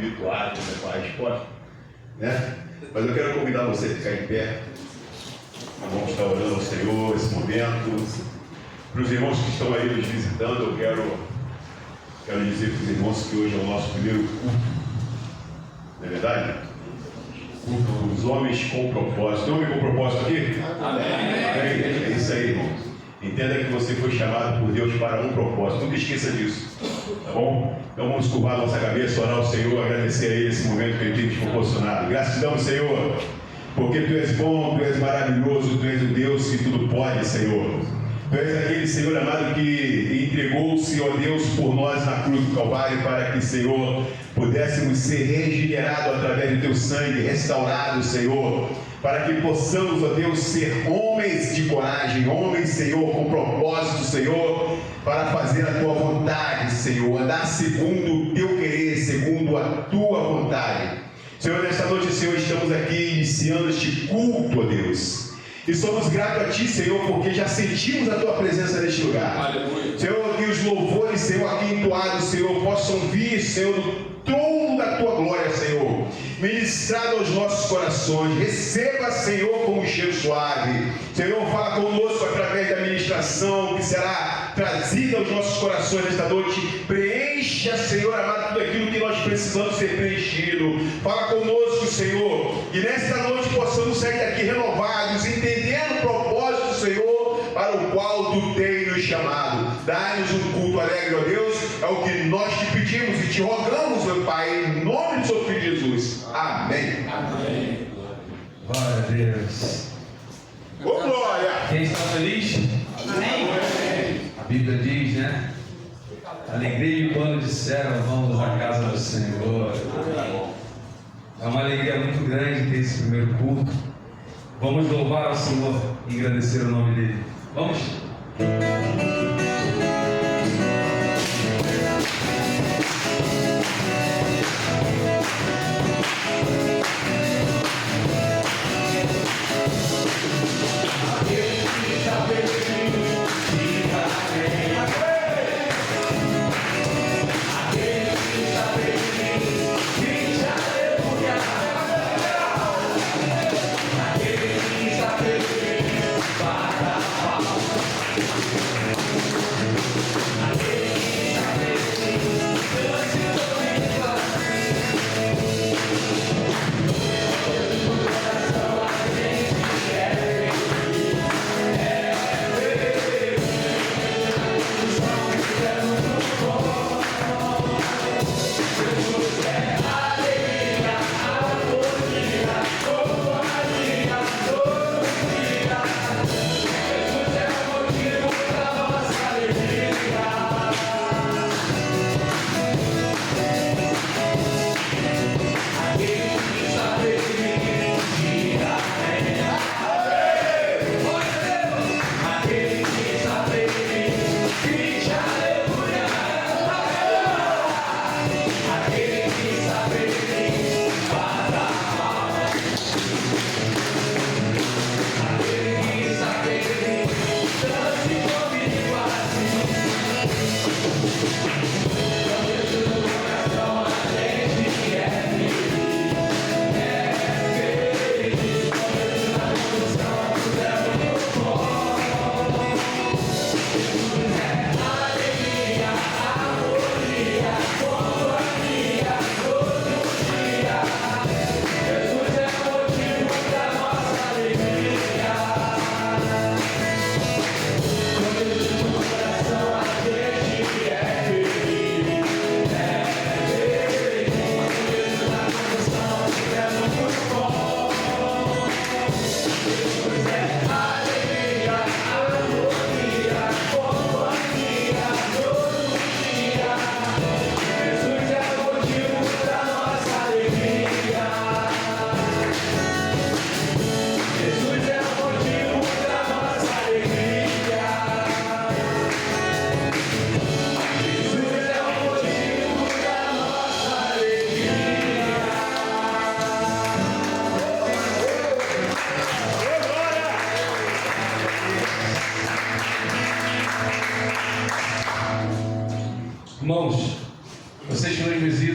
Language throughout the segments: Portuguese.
habituados com a resposta, né? Mas eu quero convidar você a ficar em pé. Vamos estar orando ao Senhor esse momento. Para os irmãos que estão aí nos visitando, eu quero dizer para os irmãos que hoje é o nosso primeiro culto. Não é verdade? Culto dos homens com propósito. Tem homem com propósito aqui? Amém. É isso aí, irmãos. Entenda que você foi chamado por Deus para um propósito. Nunca esqueça disso. Tá bom? Então vamos curvar a nossa cabeça, orar ao Senhor, agradecer a Ele esse momento que Ele tem nos proporcionado. Gratidão, Senhor, porque Tu és bom, Tu és maravilhoso, Tu és o Deus que tudo pode, Senhor. Tu és aquele, Senhor amado, que entregou-se, ó Deus, por nós na cruz do Calvário, para que, Senhor, pudéssemos ser regenerados através do Teu sangue, restaurados, Senhor, para que possamos, ó Deus, ser homens de coragem, homens, Senhor, com propósito, Senhor, para fazer a Tua vontade, Senhor, andar segundo o Teu querer, segundo a Tua vontade. Senhor, nesta noite, Senhor, estamos aqui iniciando este culto, ó Deus. E somos gratos a Ti, Senhor, porque já sentimos a Tua presença neste lugar. Aleluia. Senhor, que os louvores, Senhor, aqui entoados, Senhor, possam vir, Senhor, do trono da Tua glória, Senhor, ministrado aos nossos corações. Receba, Senhor, como um cheiro suave. Senhor, fala conosco através da ministração que será trazida aos nossos corações nesta noite. Preencha, Senhor amado, tudo aquilo que nós precisamos ser preenchido. Fala conosco, Senhor, e nesta noite possamos sair daqui renovados, entendendo o propósito, Senhor, para o qual Tu tens nos chamado. Dá-nos um culto alegre, ó Deus, é o que nós te pedimos e te rogamos, meu Pai, em nome do Seu Filho Jesus. Amém. Amém. Glória a Deus. Ô glória! Quem está feliz? Amém. A Bíblia diz, né? Alegria e quando disseram, vamos à casa do Senhor. É uma alegria muito grande ter esse primeiro culto. Vamos louvar ao Senhor e agradecer o nome dEle. Vamos? Para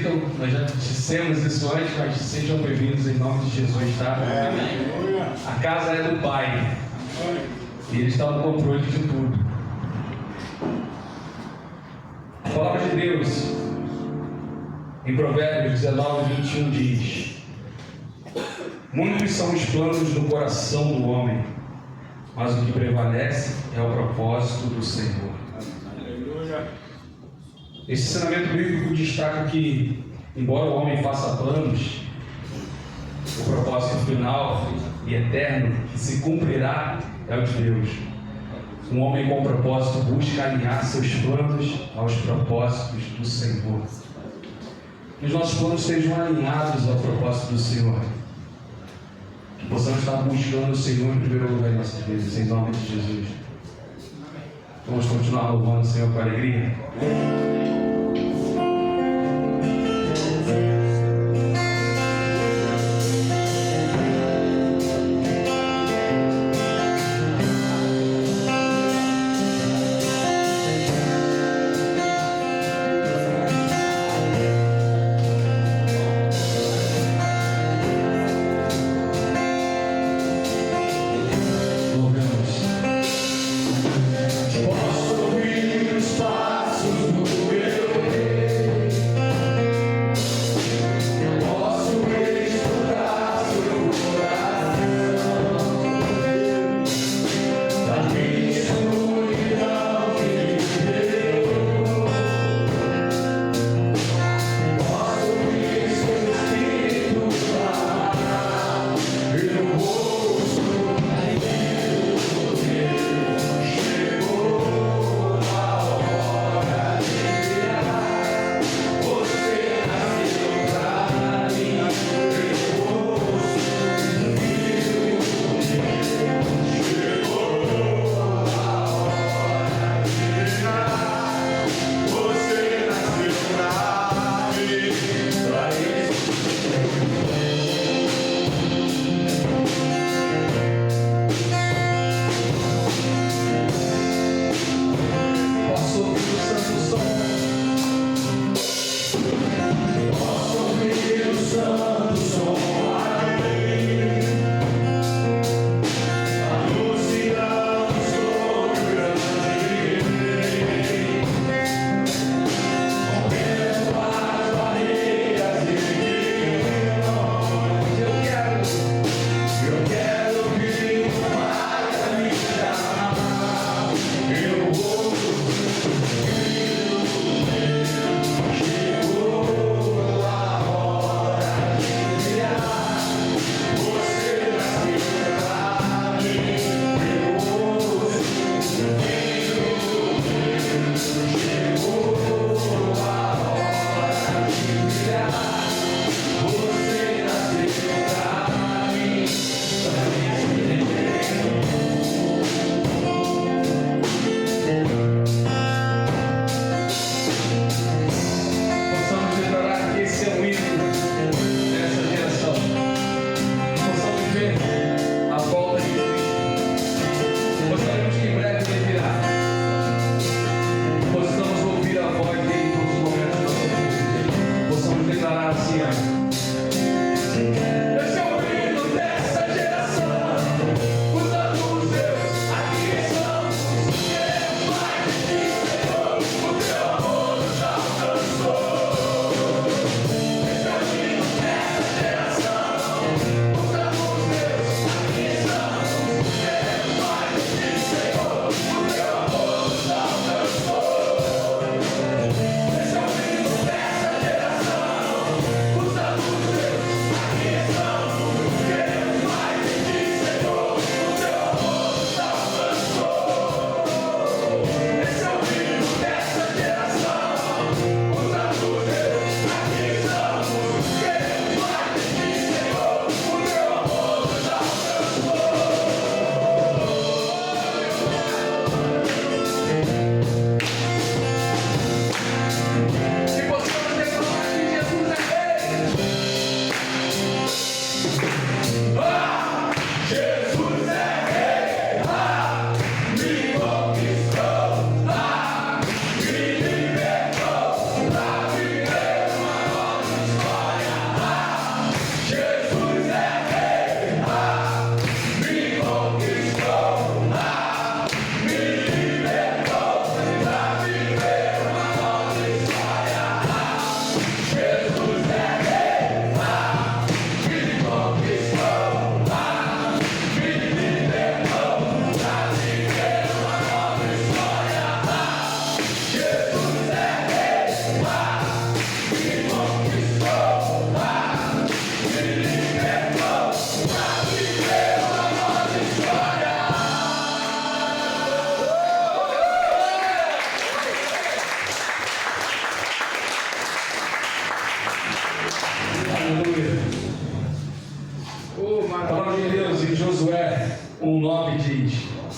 visitam, nós já dissemos isso antes, mas sejam bem-vindos em nome de Jesus, tá? Amém. A casa é do Pai e Ele está no controle de tudo. A palavra de Deus, em Provérbios 19:21 diz: muitos são os planos do coração do homem, mas o que prevalece é o propósito do Senhor. Esse ensinamento bíblico destaca que, embora o homem faça planos, o propósito final e eterno que se cumprirá é o de Deus. Um homem com propósito busca alinhar seus planos aos propósitos do Senhor. Que os nossos planos sejam alinhados ao propósito do Senhor. Que possamos estar buscando o Senhor em primeiro lugar em nossas vidas, em nome de Jesus. Vamos continuar louvando o Senhor com alegria. Posso ouvir os passos do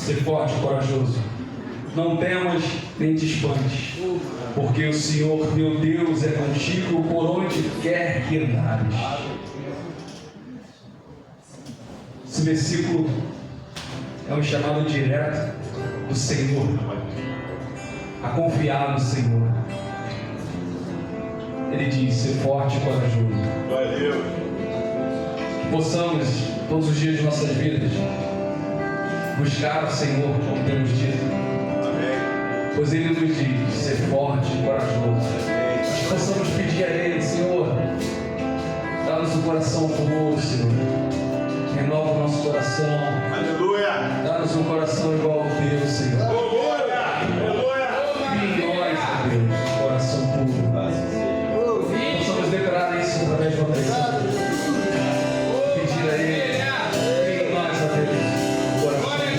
Ser forte e corajoso. Não temas nem te espantes, porque o Senhor teu Deus é contigo por onde quer que andares. Esse versículo é um chamado direto do Senhor a confiar no Senhor. Ele diz: ser forte e corajoso. Glória a Deus. Que possamos, todos os dias de nossas vidas, buscar o Senhor, como temos dito. Amém. Pois Ele nos diz: ser forte e corajoso. Nós possamos pedir a Ele: Senhor, dá-nos um coração como o Senhor. Renova o nosso coração. Aleluia. Dá-nos um coração igual ao teu, Senhor. Aleluia. Cria em nós, ó Deus, coração puro. Possamos declarar isso através de uma oração. Pedir a Ele: cria em nós, ó Deus, o coração puro.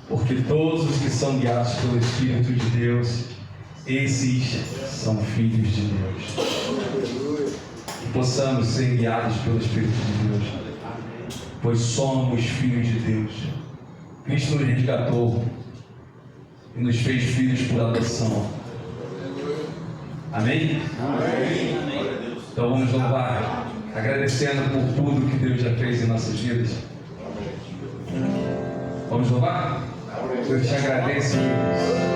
porque todos os que são guiados pelo Espírito de Deus, esses são filhos de Deus. Que possamos ser guiados pelo Espírito de Deus, pois somos filhos de Deus. Cristo nos resgatou e nos fez filhos por adoção. Amém? Amém. Então vamos louvar, agradecendo por tudo que Deus já fez em nossas vidas. Vamos louvar? Deus te agradece, Deus.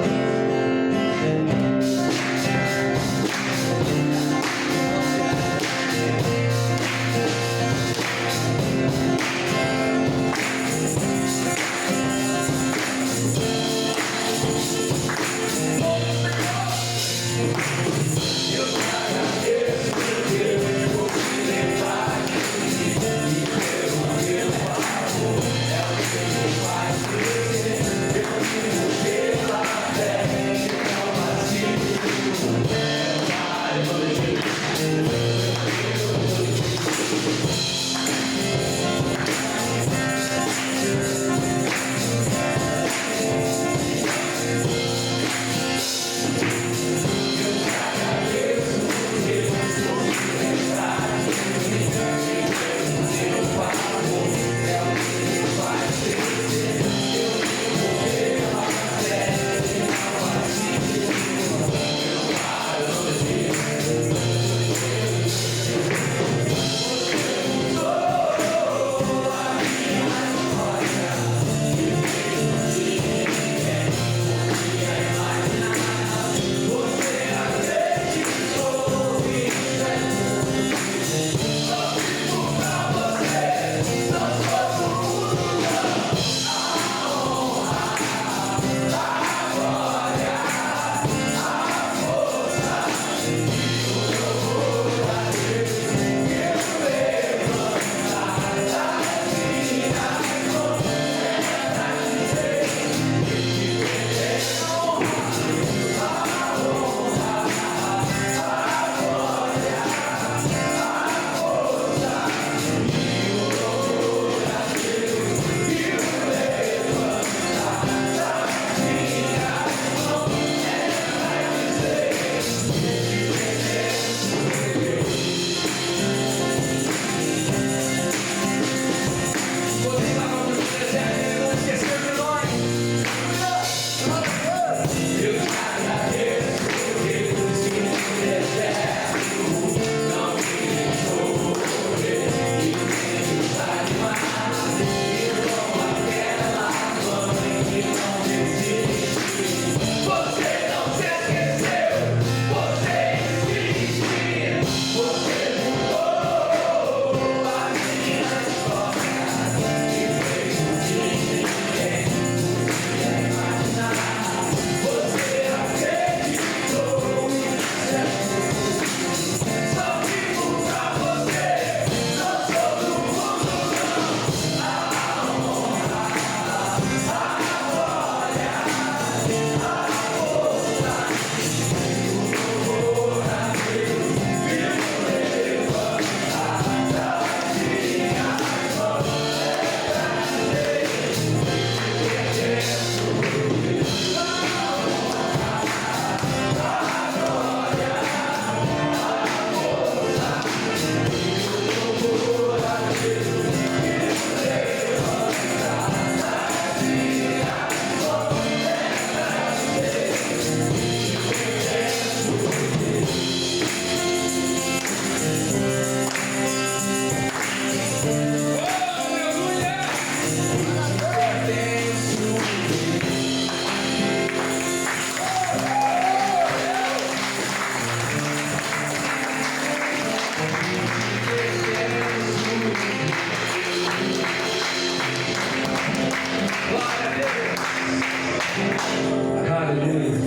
Aleluia.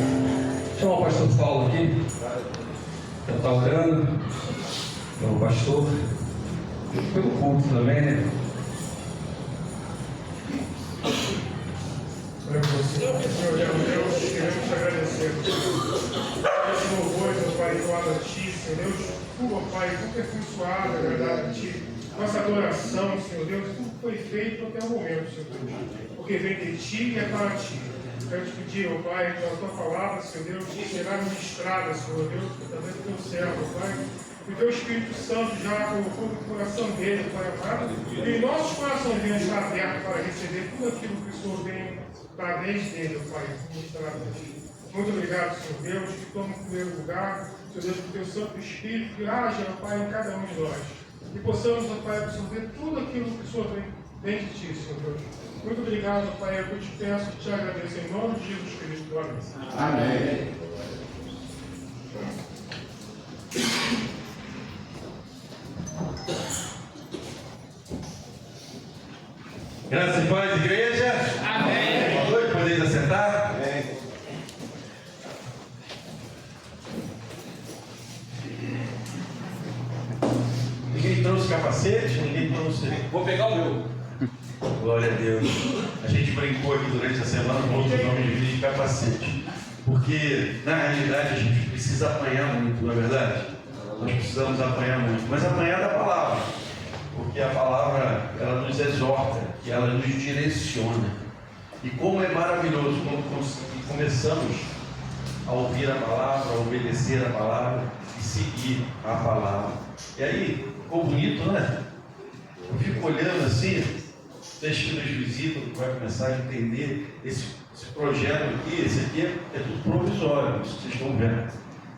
Chama o pastor Paulo aqui. Já está orando. Chama o pastor. Pelo culto também, né? Senhor Deus, queremos te agradecer. Esse louvor, meu Pai, igual a Ti, Senhor Deus, tua, Pai, tudo é abençoado, é verdade a Ti. Nossa adoração, Senhor Deus, tudo foi feito até o momento, Senhor Deus. porque vem de ti e é para ti. Quero te pedir, ó Pai, que a tua palavra, Senhor Deus, será ministrada, Senhor Deus, através do teu servo, Pai. E o teu Espírito Santo já colocou no coração dele, Pai amado. E em nossos corações venham estar abertos para receber tudo aquilo que o Senhor tem através dele, Pai, ministrado a ti. Muito obrigado, Senhor Deus, que toma o primeiro lugar, Senhor Deus, que o teu Santo Espírito que haja, Pai, em cada um de nós. E possamos, ó Pai, absorver tudo aquilo que o Senhor tem de ti, Senhor Deus. Muito obrigado, Pai, eu te peço e te agradeço em nome de Jesus Cristo. Amém. Amém. Graças e paz, igreja. Amém. Boa noite, podeis assentar? Amém. Ninguém trouxe capacete, ninguém trouxe. Vou pegar o meu. Glória a Deus. A gente brincou aqui durante a semana com outro nome de vida de capacete. Porque, na realidade, a gente precisa apanhar muito, não é verdade? Nós precisamos apanhar muito. Mas apanhar da palavra. Porque a palavra, ela nos exorta, e ela nos direciona. E como é maravilhoso quando começamos a ouvir a palavra, a obedecer a palavra e seguir a palavra. E aí, ficou bonito, né? Eu fico olhando assim, vocês que nos visitam, que vai começar a entender esse projeto aqui, esse aqui é tudo provisório, isso que vocês estão vendo.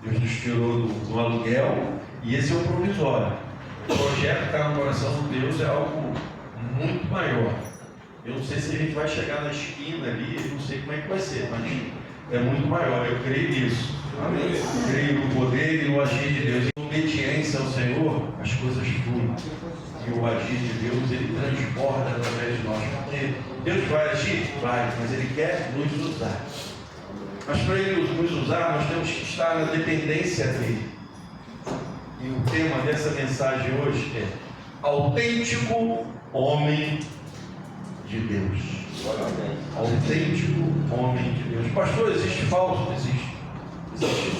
Deus nos tirou do aluguel e esse é o provisório. O projeto que está no coração de Deus é algo muito maior. Eu não sei se a gente vai chegar na esquina ali, eu não sei como é que vai ser, mas é muito maior, eu creio nisso. Amém. Eu creio no poder e no agir de Deus. Em obediência ao Senhor, as coisas fluem. E o agir de Deus, ele transborda através de nós. Porque Deus vai agir? Vai, mas Ele quer nos usar. Mas para Ele nos usar, nós temos que estar na dependência dEle. E o tema dessa mensagem hoje é autêntico homem de Deus. Autêntico homem de Deus. Pastor, existe falso? Existe. Existe.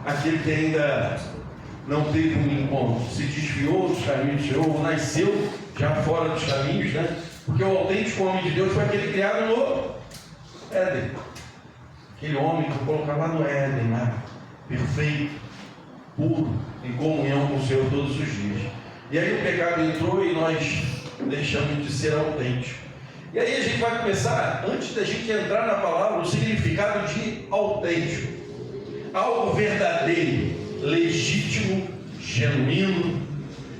Aquele que ainda não teve um encontro, se desviou dos caminhos do Senhor, ou nasceu já fora dos caminhos, né? Porque o autêntico homem de Deus foi aquele criado no Éden. Aquele homem que eu colocava lá no Éden, lá, perfeito, puro, em comunhão com o Senhor todos os dias. E aí o pecado entrou e nós deixamos de ser autênticos. E aí a gente vai começar, antes da gente entrar na palavra, o significado de autêntico. Algo verdadeiro, legítimo, genuíno,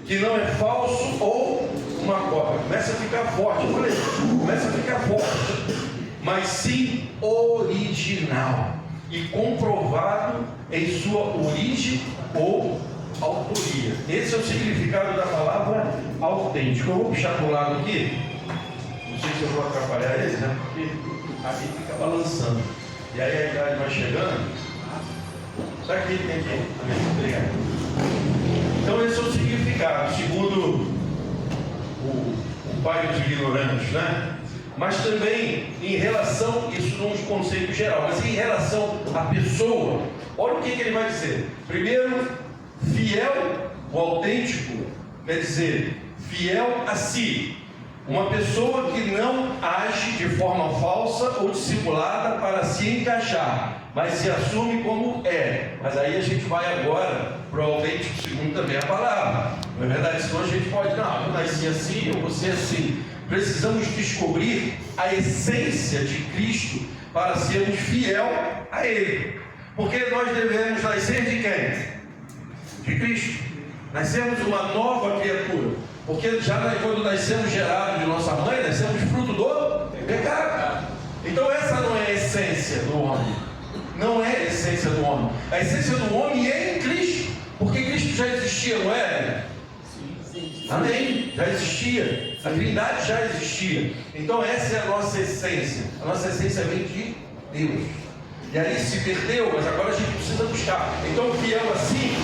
que não é falso ou uma cópia. Começa a ficar forte, eu falei, começa a ficar forte, mas sim original e comprovado em sua origem ou autoria. Esse é o significado da palavra autêntico. Eu vou puxar para o lado aqui, não sei se eu vou atrapalhar ele, né? Porque aqui fica balançando. E aí a idade vai chegando. Está aqui, tem aqui. Obrigado. Então esse é o significado, segundo o pai dos ignorantes, né? Mas também em relação, isso num conceito geral, mas em relação à pessoa, olha o que ele vai dizer. Primeiro, fiel, o autêntico, quer dizer, fiel a si. Uma pessoa que não age de forma falsa ou dissimulada para se encaixar, mas se assume como é. Mas aí a gente vai agora para o autêntico segundo também a palavra. Não é verdade? Senão a gente pode, não, eu nasci assim, eu vou ser assim. Precisamos descobrir a essência de Cristo para sermos fiel a Ele. Porque nós devemos nascer de quem? De Cristo. Nascemos uma nova criatura. Porque já quando nascemos gerados de nossa mãe, nascemos fruto do pecado. Então essa não é a essência do homem. Não é a essência do homem. A essência do homem é em Cristo. Porque Cristo já existia, não é? Amém? Já existia. A Trindade já existia. Então essa é a nossa essência. A nossa essência vem de Deus. E aí se perdeu, mas agora a gente precisa buscar. Então fiel assim,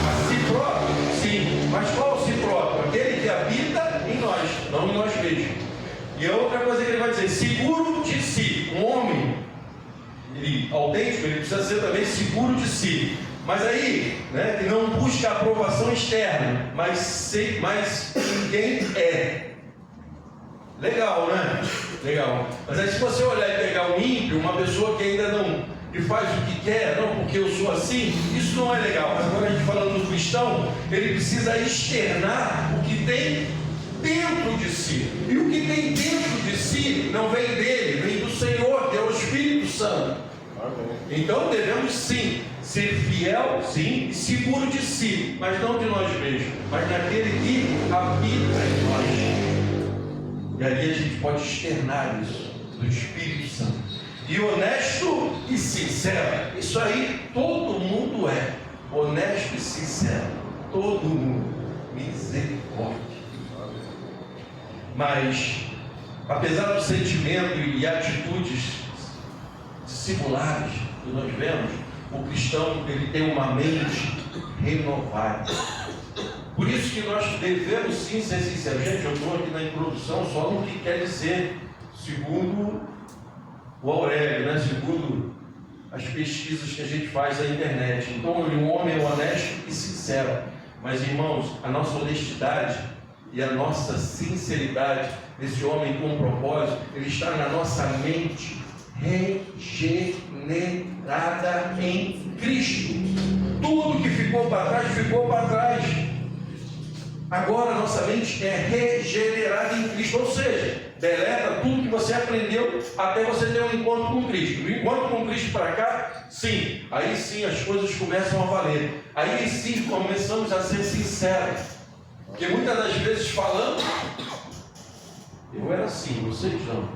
a si próprio, sim. Mas qual o si próprio? Aquele que habita em nós, não em nós mesmos. E a outra coisa que ele vai dizer, seguro de si. Um homem, ele autêntico, ele precisa ser também seguro de si. Mas aí, né, ele não busca aprovação externa, mas em quem é. Legal, né? Legal. Mas aí se você olhar e pegar um ímpio, uma pessoa que ainda não e faz o que quer, não porque eu sou assim, isso não é legal. Mas agora a gente falando do cristão, ele precisa externar o que tem dentro de si. E o que tem dentro de si não vem dele, vem do Senhor, que é o Espírito Santo. Então devemos sim ser fiel, sim, e seguro de si, mas não de nós mesmos, mas naquele que habita em nós. E ali a gente pode externar isso do Espírito Santo. E honesto e sincero. Isso aí todo mundo é. Honesto e sincero. Todo mundo. Misericórdia. Mas, apesar do sentimento e atitudes dissimulares que nós vemos, o cristão ele tem uma mente renovada. Por isso que nós devemos sim ser sinceros. Gente, eu estou aqui na introdução só no que quer dizer, segundo o Aurélio, né? Segundo as pesquisas que a gente faz na internet. Então, um homem honesto e sincero. Mas, irmãos, a nossa honestidade e a nossa sinceridade desse homem com propósito, ele está na nossa mente regenerada em Cristo. Tudo que ficou para trás, ficou para trás. Agora a nossa mente é regenerada em Cristo, ou seja, deleta tudo que você aprendeu até você ter um encontro com Cristo. Do encontro com Cristo para cá, sim, aí sim as coisas começam a valer. Aí sim começamos a ser sinceros. Porque muitas das vezes falando, eu era assim, vocês não.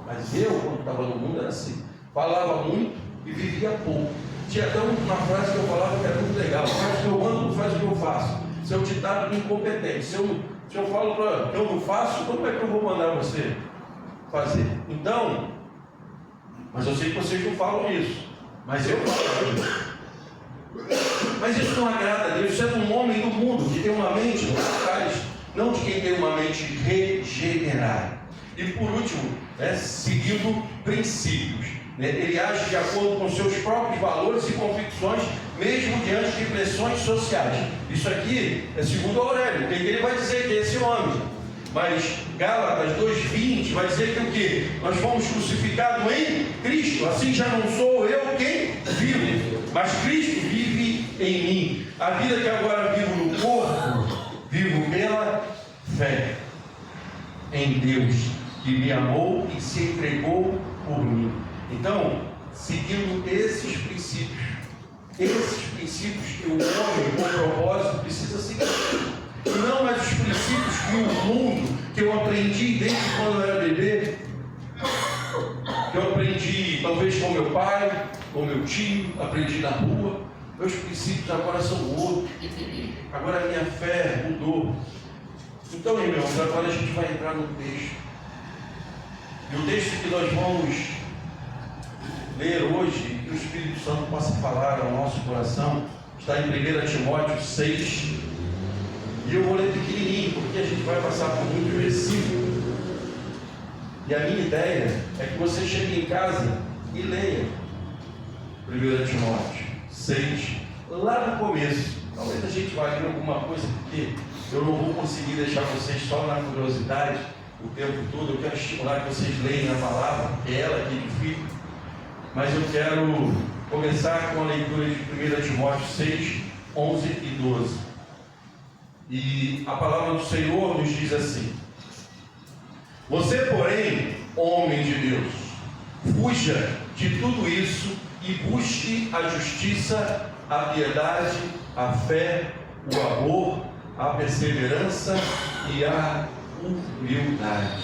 Mas eu, quando estava no mundo, era assim. Falava muito e vivia pouco. Tinha até uma frase que eu falava que era muito legal: faz o que eu mando, não faz o que eu faço. Seu ditado de incompetente. Se eu falo que eu não faço, como é que eu vou mandar você fazer? Então, mas eu sei que vocês não falam isso. Mas eu falo isso. Mas isso não agrada a Deus. Isso é de um homem do mundo que tem uma mente atrás, não de quem tem uma mente regenerada. E por último, seguindo princípios. Ele age de acordo com seus próprios valores e convicções, mesmo diante de pressões sociais. Isso aqui é segundo Aurélio. Ele vai dizer que é esse homem. Mas Gálatas 2:20 vai dizer que o quê? Nós fomos crucificados em Cristo. Assim já não sou eu quem vivo, mas Cristo vive em mim. A vida que agora vivo no corpo, vivo pela fé em Deus, que me amou e se entregou por mim. Então, seguindo esses princípios que o homem com propósito precisa seguir. E não mais os princípios que o mundo, que eu aprendi desde quando eu era bebê, que eu aprendi talvez com meu pai, com meu tio, aprendi na rua. Meus princípios agora são outros. Agora a minha fé mudou. Então, irmãos, agora a gente vai entrar no texto. E o texto que nós vamos ler hoje, que o Espírito Santo possa falar ao nosso coração, está em 1 Timóteo 6. E eu vou ler pequenininho, porque a gente vai passar por muitos versículos. E a minha ideia é que você chegue em casa e leia 1 Timóteo 6, lá no começo. Talvez a gente vá ler alguma coisa, porque eu não vou conseguir deixar vocês só na curiosidade o tempo todo. Eu quero estimular que vocês leiam a palavra, que é ela que edifica. Mas eu quero começar com a leitura de 1 Timóteo 6, 11 e 12. E a palavra do Senhor nos diz assim: você, porém, homem de Deus, fuja de tudo isso e busque a justiça, a piedade, a fé, o amor, a perseverança e a humildade.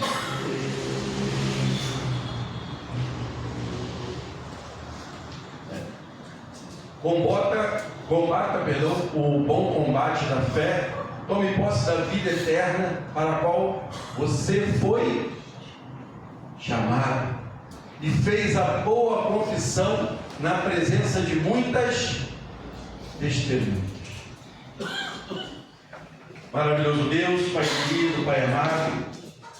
Combata, o bom combate da fé, tome posse da vida eterna para a qual você foi chamado e fez a boa confissão na presença de muitas testemunhas. Maravilhoso Deus, Pai querido, Pai amado,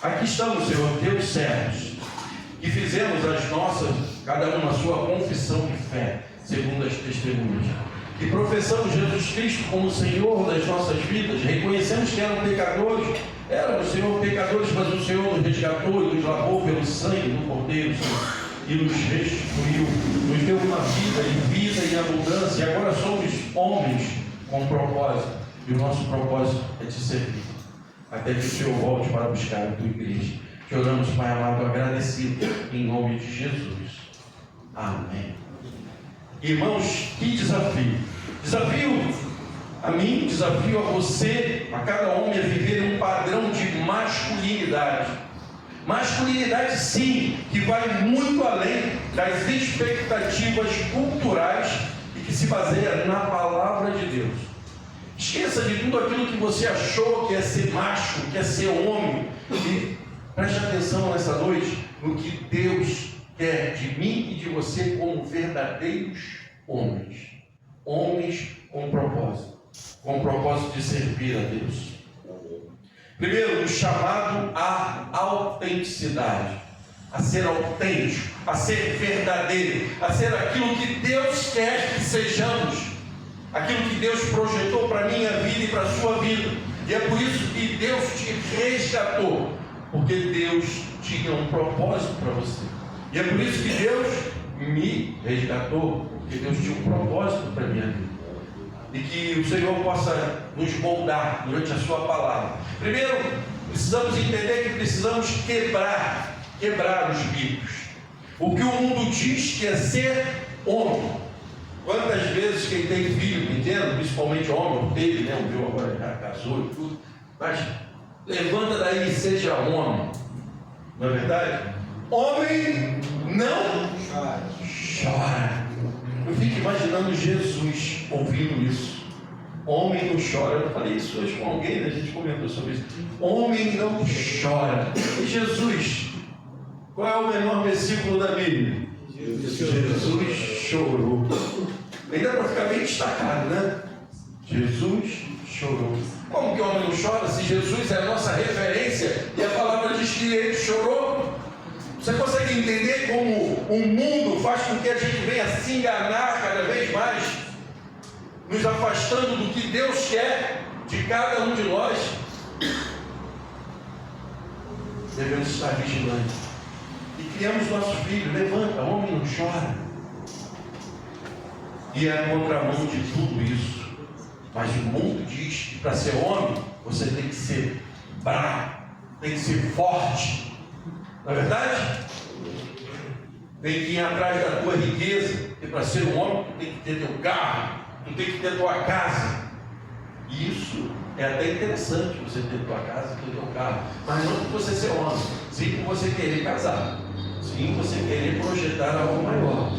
aqui estamos, Senhor, teus servos, que fizemos as nossas, cada um a sua confissão de fé, segundo as testemunhas, que professamos Jesus Cristo como Senhor das nossas vidas, reconhecemos que eram pecadores, Éramos, Senhor, pecadores, mas o Senhor nos resgatou e nos lavou pelo sangue do Cordeiro, Senhor, e nos restituiu, nos deu uma vida em vida e abundância, e agora somos homens com propósito, e o nosso propósito é te servir, até que o Senhor volte para buscar a tua igreja. Te oramos, Pai amado, agradecido, em nome de Jesus. Amém. Irmãos, que desafio! Desafio a mim, desafio a você, a cada homem, a viver um padrão de masculinidade. Masculinidade, sim, que vai muito além das expectativas culturais e que se baseia na palavra de Deus. Esqueça de tudo aquilo que você achou que é ser macho, que é ser homem, e preste atenção nessa noite no que Deus quer de mim e de você como verdadeiros homens. Homens com propósito de servir a Deus. Primeiro, o chamado à autenticidade, a ser autêntico, a ser verdadeiro, a ser aquilo que Deus quer que sejamos, aquilo que Deus projetou para a minha vida e para a sua vida. E é por isso que Deus te resgatou, porque Deus tinha um propósito para você. E é por isso que Deus me resgatou, porque Deus tinha um propósito para a minha vida. E que o Senhor possa nos moldar durante a sua palavra. Primeiro, precisamos entender que precisamos quebrar os mitos. O que o mundo diz que é ser homem. Quantas vezes quem tem filho pequeno, principalmente homem, ou teve, né? O meu agora já casou e tudo, mas levanta daí e seja homem. Não é verdade? Homem não chora. Eu fico imaginando Jesus ouvindo isso. Homem não chora. Eu falei isso hoje com alguém, né? A gente comentou sobre isso. Homem não chora. E Jesus, qual é o menor versículo da Bíblia? Jesus chorou. Ainda para ficar bem destacado, né? Jesus chorou. Como que o homem não chora se Jesus é a nossa referência e a palavra diz que ele chorou? Você consegue entender como o mundo faz com que a gente venha se enganar cada vez mais, nos afastando do que Deus quer de cada um de nós? Devemos estar vigilantes. E criamos nosso filho, levanta, homem não chora. E é a contramão de tudo isso. Mas o mundo diz que para ser homem, você tem que ser bravo, tem que ser forte. Não é verdade? Tem que ir atrás da tua riqueza. E para ser um homem, tu tem que ter teu carro, tu tem que ter tua casa. E isso é até interessante, você ter tua casa, ter teu carro. Mas não por você ser homem, sim por você querer casar, sim por você querer projetar algo maior.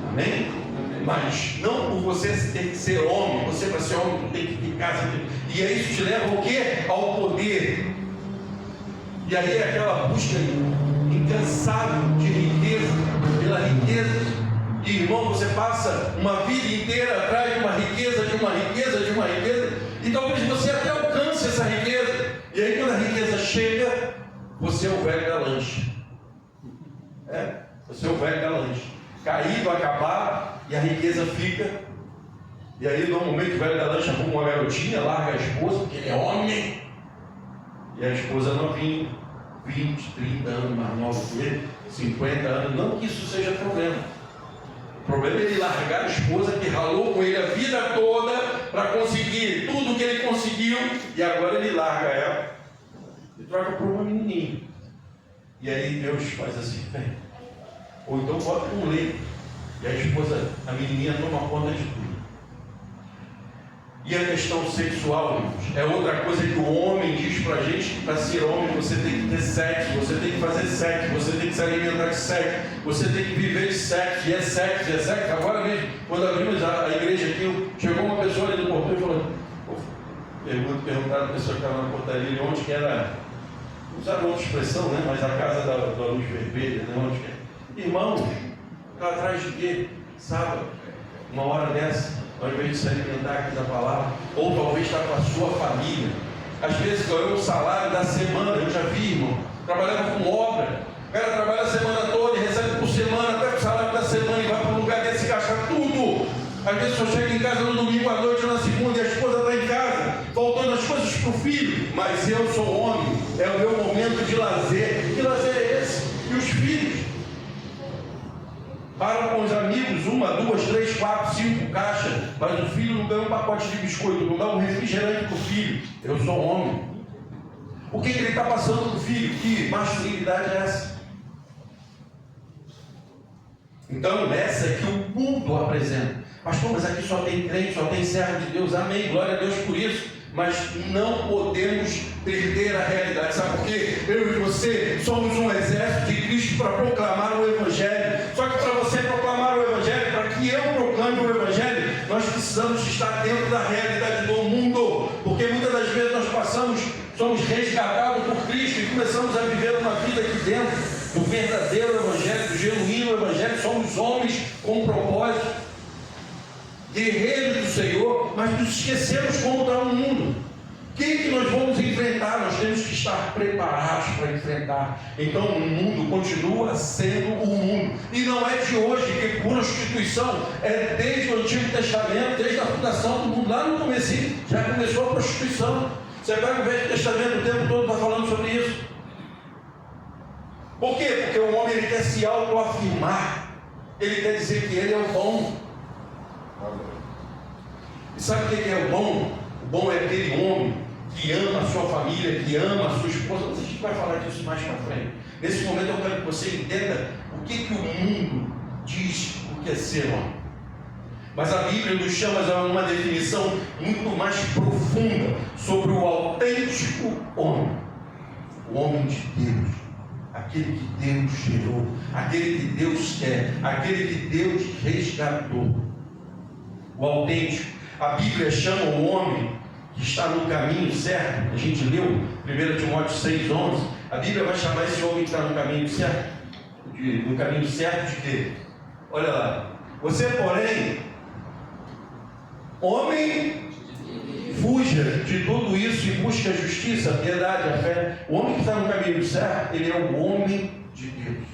Amém? Mas não por você ter que ser homem, você para ser homem, tu tem que ter casa. E aí isso te leva ao quê? Ao poder. E aí é aquela busca incansável de riqueza, pela riqueza. E irmão, você passa uma vida inteira atrás de uma riqueza, de uma riqueza, de uma riqueza, e talvez você até alcance essa riqueza. E aí quando a riqueza chega, você é o velho da lancha. Você é o velho da lancha. Caído, acabar, e a riqueza fica. E aí normalmente o velho da lancha arruma uma garotinha, larga a esposa, porque ele é homem. E a esposa novinha, 20, 30 anos mais nova que ele, 50 anos, não que isso seja problema. O problema é ele largar a esposa que ralou com ele a vida toda para conseguir tudo que ele conseguiu, e agora ele larga ela e troca por uma menininha. E aí Deus faz assim, ou então bota um leito, e a esposa, a menininha toma conta de tudo. E a questão sexual, irmãos, é outra coisa que o homem diz pra gente, que para ser homem você tem que ter sexo, você tem que fazer sexo, você tem que se alimentar de sexo, você tem que viver de sexo, e é sexo, e é sexo. Agora mesmo, quando abrimos a igreja aqui, chegou uma pessoa ali no portão e falou, perguntaram a pessoa que estava na portaria onde que era, usaram outra expressão, né? Mas a casa da luz vermelha, né? Onde que é? Irmãos, está atrás de quê? Sábado, uma hora dessa, ao invés de se alimentar aqui da palavra, ou talvez está com a sua família. Às vezes ganhou o salário da semana, eu já vi, irmão, trabalhava com obra, o cara trabalha a semana toda e recebe por semana, até o salário da semana e vai para um lugar desse e gasta tudo. Às vezes só chega em casa no domingo à noite ou na segunda e a esposa está em casa, faltando as coisas para o filho. Mas eu sou homem, Para com os amigos, 1, 2, 3, 4, 5 caixas, mas o filho não ganha um pacote de biscoito, não dá um refrigerante para o filho. Eu sou homem. O que ele está passando para o filho? Que masculinidade é essa? Então, essa é que o mundo apresenta. Pastor, mas aqui só tem crente, só tem servo de Deus. Amém, glória a Deus por isso. Mas não podemos perder a realidade. Sabe por quê? Eu e você somos um exército de Cristo para proclamar o Evangelho. Só que para você proclamar o Evangelho, para que eu proclame o Evangelho, nós precisamos estar dentro da realidade do mundo. Porque muitas das vezes nós somos resgatados por Cristo e começamos a viver uma vida aqui dentro do verdadeiro Evangelho, do genuíno Evangelho. Somos homens com propósito, guerreiros do Senhor, mas nos esquecemos como está o mundo. O que nós vamos enfrentar? Nós temos que estar preparados para enfrentar. Então o mundo continua sendo o mundo. E não é de hoje, que prostituição é desde o Antigo Testamento, desde a fundação do mundo. Lá no começo já começou a prostituição. Você pega o Velho Testamento, o tempo todo está falando sobre isso. Por quê? Porque o homem ele quer se autoafirmar. Ele quer dizer que ele é o bom. E sabe o que é o bom? O bom é aquele homem que ama a sua família, que ama a sua esposa. A gente vai falar disso mais para frente. Nesse momento eu quero que você entenda o que o mundo diz o que é ser homem. Mas a Bíblia nos chama a uma definição muito mais profunda sobre o autêntico homem. O homem de Deus. Aquele que Deus gerou. Aquele que Deus quer. Aquele que Deus resgatou. O autêntico. A Bíblia chama o homem que está no caminho certo. A gente leu 1 Timóteo 6,11. A Bíblia vai chamar esse homem que está no caminho certo. No caminho certo de quê? Olha lá. Você, porém, homem, fuja de tudo isso e busque a justiça, a piedade, a fé. O homem que está no caminho certo, ele é o homem de Deus.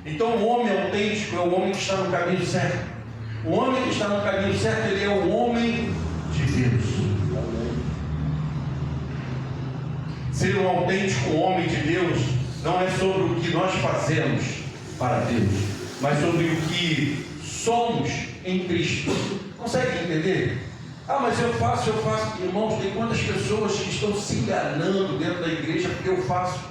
Então o homem autêntico é o homem que está no caminho certo. O homem que está no caminho certo, ele é o homem de Deus. Ser um autêntico homem de Deus não é sobre o que nós fazemos para Deus, mas sobre o que somos em Cristo. Consegue entender? Ah, mas eu faço. Irmãos, tem quantas pessoas que estão se enganando dentro da igreja porque eu faço.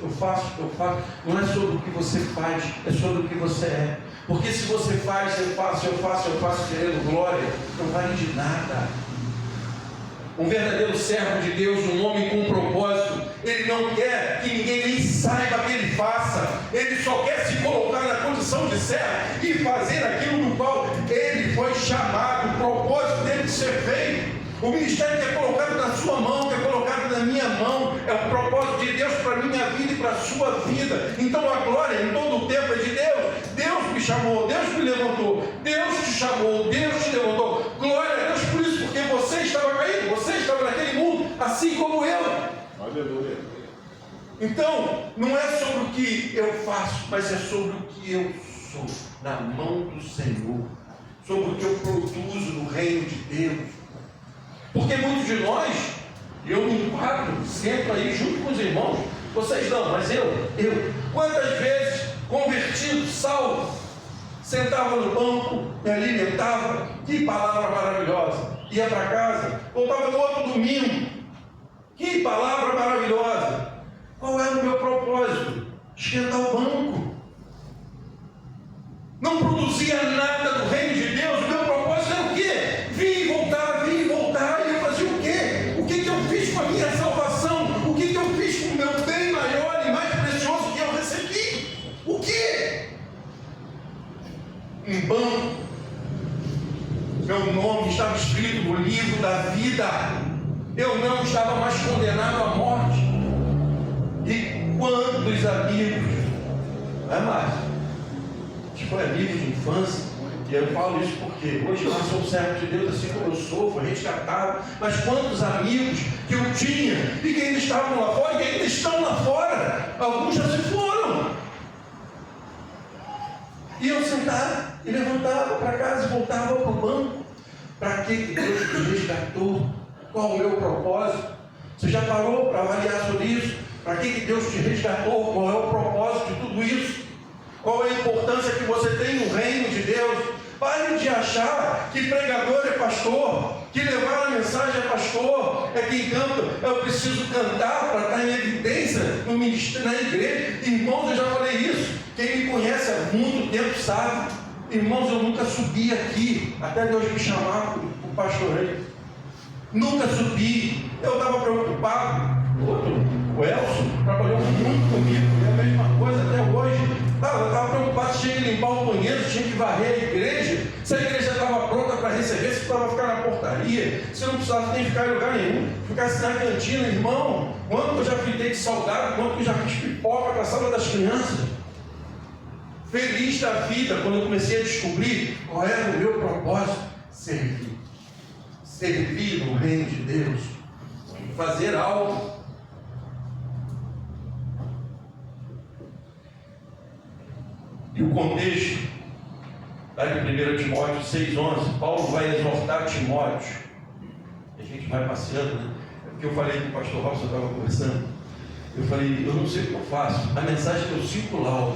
Não é sobre o que você faz, é sobre o que você é. Porque se você faz, eu faço, querendo glória, não vale de nada. Um verdadeiro servo de Deus, um homem com propósito, ele não quer que ninguém nem saiba que ele faça. Ele só quer se colocar na condição de servo e fazer aquilo do qual ele foi chamado, o propósito dele de ser feito. O ministério que é colocado na sua mão, que é colocado na minha mão, é o propósito de Deus para a minha vida e para a sua vida. Então a glória em todo o tempo é de Deus. Deus me chamou, Deus me levantou, Deus te chamou, Deus te levantou. Glória a Deus por isso, porque você estava caído, você estava naquele mundo, assim como eu. Aleluia. Então, não é sobre o que eu faço, mas é sobre o que eu sou, na mão do Senhor, sobre o que eu produzo no reino de Deus. Porque muitos de nós, e eu me enquadro, sento aí junto com os irmãos, vocês não, mas eu, quantas vezes, convertido, salvo, sentava no banco, me alimentava, que palavra maravilhosa, ia para casa, voltava no outro domingo, que palavra maravilhosa. Qual era o meu propósito? Esquentar o banco. Não produzia nada do reino de Deus. O meu propósito era o quê? Vir e voltar. E eu fazia o quê? O que eu fiz com a minha salvação? O que eu fiz com o meu bem maior e mais precioso que eu recebi? O quê? Um banco. Meu nome estava escrito no livro da vida. Eu não estava mais condenado à morte. E quantos amigos, não é mais? Foi amigo de infância, e eu falo isso porque hoje eu sou um servo de Deus, assim como eu sou, foi resgatado. Mas quantos amigos que eu tinha e que ainda estavam lá fora, e que ainda estão lá fora, alguns já se foram. E eu sentava e levantava para casa e voltava para o banco. Para que Deus me resgatou? Qual o meu propósito? Você já parou para avaliar sobre isso? Para que Deus te resgatou? Qual é o propósito de tudo isso? Qual é a importância que você tem no reino de Deus? Pare de achar que pregador é pastor, que levar a mensagem é pastor, é quem canta. Eu preciso cantar para estar em evidência no ministério, na igreja. Irmãos, eu já falei isso. Quem me conhece há muito tempo sabe. Irmãos, eu nunca subi aqui, até Deus me chamar para o pastoreio. Nunca subi. Eu estava preocupado. O Elson trabalhou muito comigo, é a mesma coisa até hoje. Eu estava preocupado se tinha que limpar o banheiro, se tinha que varrer a igreja, se a igreja estava pronta para receber, se precisava ficar na portaria, se não precisava nem ficar em lugar nenhum, ficasse na cantina, irmão. Quanto eu já fritei de salgado, quanto eu já fiz pipoca para a sala das crianças. Feliz da vida quando eu comecei a descobrir qual era o meu propósito: servir. Servir no reino de Deus, fazer algo. E o contexto está em 1 Timóteo 6,11. Paulo vai exortar Timóteo. E a gente vai passeando, né? É porque eu falei com o pastor Robson, eu estava conversando. Eu falei, eu não sei o que eu faço. A mensagem que eu sinto lá,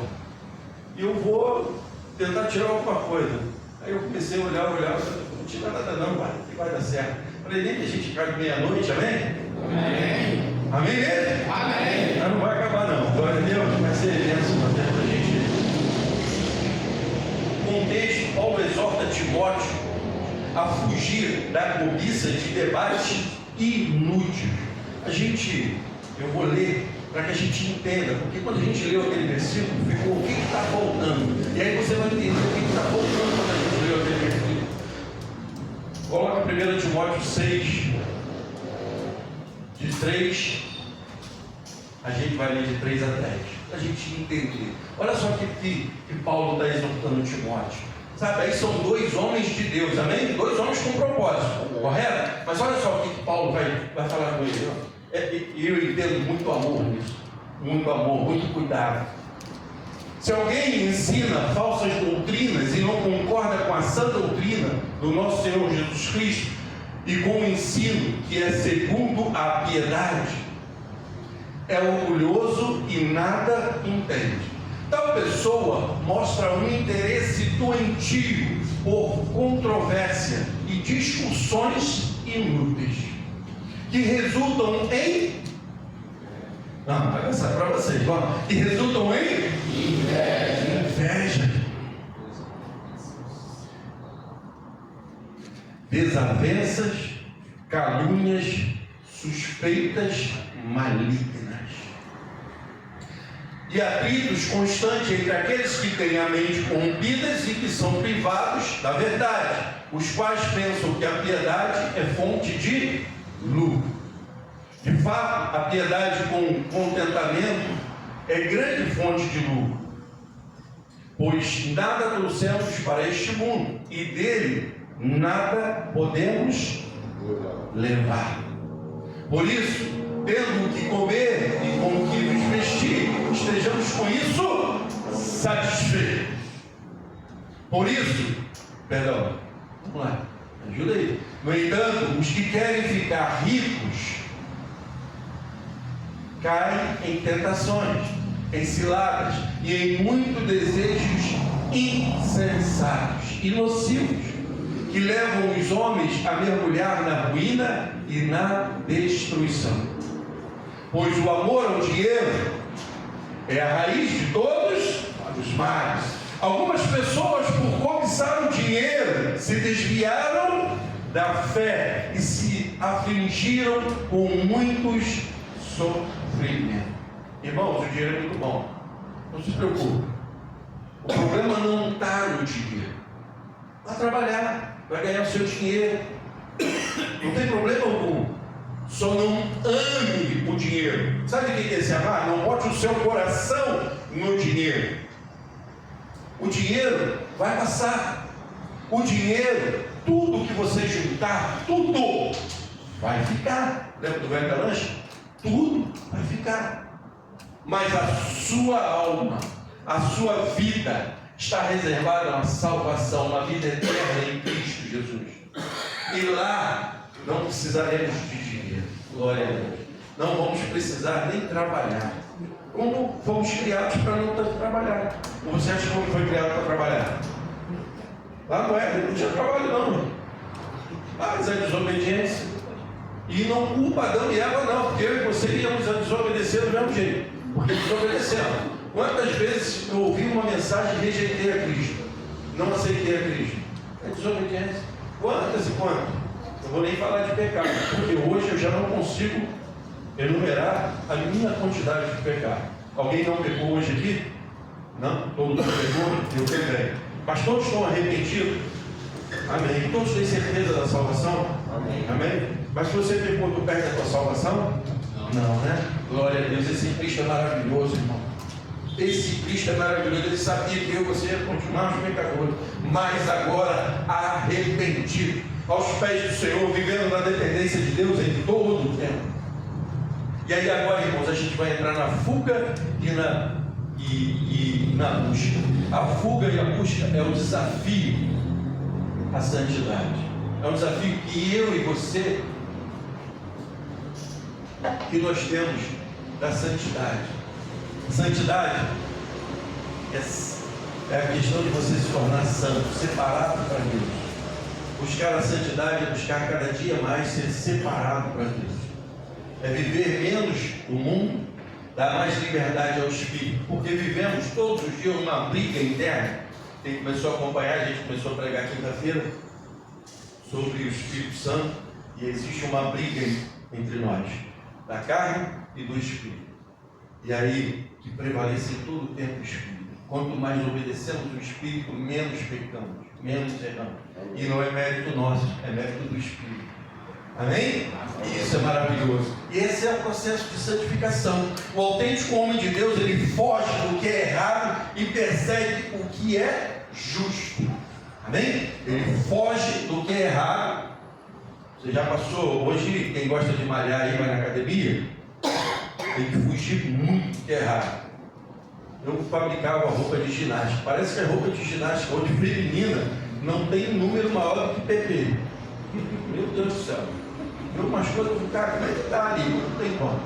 e eu vou tentar tirar alguma coisa. Aí eu comecei a olhar, não tira nada não, que vai dar certo. Falei, nem que a gente caia meia-noite, amém? Amém. Amém mesmo? Amém. Mas não vai acabar não, glória a Deus, vai ser bênção na terra da gente. Contexto, Paulo exorta Timóteo a fugir da cobiça de debates inúteis. Eu vou ler para que a gente entenda, porque quando a gente leu aquele versículo, ficou o que está faltando. E aí você vai entender o que está faltando quando a gente leu aquele versículo. Coloca 1 Timóteo 6, de 3, a gente vai ler de 3 a 10, para a gente entender. Olha só o que Paulo está exortando Timóteo. Sabe, aí são 2 homens de Deus, amém? 2 homens com propósito, correto? Mas olha só o que Paulo vai falar com ele. E eu entendo muito amor nisso, muito amor, muito cuidado. Se alguém ensina falsas doutrinas e não concorda com a sã doutrina do nosso Senhor Jesus Cristo e com o ensino que é segundo a piedade, é orgulhoso e nada entende. Tal pessoa mostra um interesse doentio por controvérsia e discussões inúteis, que resultam em... Não, vai passar para vocês, vamos. Que resultam em inveja, desavenças, calúnias, suspeitas malignas e atritos constantes entre aqueles que têm a mente corrompidas e que são privados da verdade, os quais pensam que a piedade é fonte de lucro. De fato, a piedade com contentamento é grande fonte de lucro, pois nada trouxemos para este mundo e dele nada podemos levar. Por isso, tendo o que comer e com o que nos vestir, estejamos com isso satisfeitos. Por isso, vamos lá, ajuda aí. No entanto, os que querem ficar ricos caem em tentações, em ciladas e em muitos desejos insensatos e nocivos, que levam os homens a mergulhar na ruína e na destruição. Pois o amor ao dinheiro é a raiz de todos os males. Algumas pessoas, por cobiçar o dinheiro, se desviaram da fé e se afligiram com muitos sofrimentos. Irmãos, o dinheiro é muito bom, não se preocupe. O problema não está no dinheiro. Vai trabalhar, vai ganhar o seu dinheiro, não tem problema algum. Só não ame o dinheiro. Sabe o que é esse amar? Não bote o seu coração no dinheiro. O dinheiro vai passar. O dinheiro, tudo que você juntar, tudo vai ficar. Lembra do velho da lancha? Tudo vai ficar. Mas a sua alma, a sua vida está reservada a uma salvação, uma vida eterna em Cristo Jesus. E lá não precisaremos de dinheiro. Glória a Deus. Não vamos precisar nem trabalhar. como fomos criados para não trabalhar. Ou você acha que foi criado para trabalhar? Lá não é, não tinha trabalho não. Mas a desobediência. E não culpa Adão e Eva não, porque eu e você íamos a desobedecer do mesmo jeito. Porque desobedecemos. Quantas vezes eu ouvi uma mensagem e rejeitei a Cristo? Não aceitei a Cristo. É desobediência. Quantas e quantas? Eu vou nem falar de pecado, porque hoje eu já não consigo enumerar a minha quantidade de pecado. Alguém não pecou hoje aqui? Não? Todo mundo pecou? Eu pequei. Mas todos estão arrependidos? Amém. Todos têm certeza da salvação? Amém. Mas se você pecou, tu perde a tua salvação? Não, né? Glória a Deus. Esse Cristo é maravilhoso, irmão. Esse Cristo é maravilhoso. Ele sabia que eu e você ia continuar os pecadores, mas agora arrependido, aos pés do Senhor, vivendo na dependência de Deus em todo o tempo. E aí agora, irmãos, a gente vai entrar na fuga e na busca. A fuga e a busca é o desafio à santidade. É um desafio que eu e você, que nós temos da santidade. Santidade é a questão de você se tornar santo, separado para Deus. Buscar a santidade é buscar cada dia mais ser separado para Deus. É viver menos o mundo, dar mais liberdade ao Espírito, porque vivemos todos os dias uma briga interna. Quem começou a acompanhar, a gente começou a pregar quinta-feira sobre o Espírito Santo, e existe uma briga entre nós, da carne e do Espírito. E aí, que prevalece em todo o tempo o Espírito. Quanto mais obedecemos o Espírito, menos pecamos, menos erramos. E não é mérito nosso, é mérito do Espírito. Amém? E isso é maravilhoso. E esse é o processo de santificação. O autêntico homem de Deus, ele foge do que é errado e persegue o que é justo. Amém? Ele foge do que é errado. Você já passou, hoje quem gosta de malhar aí, vai na academia, tem que fugir muito do que é errado. Eu fabricava roupa de ginástica. Parece que a roupa de ginástica hoje feminina não tem um número maior do que PP. Meu Deus do céu. Viu umas coisas do cara, como é que está ali? Não tem como.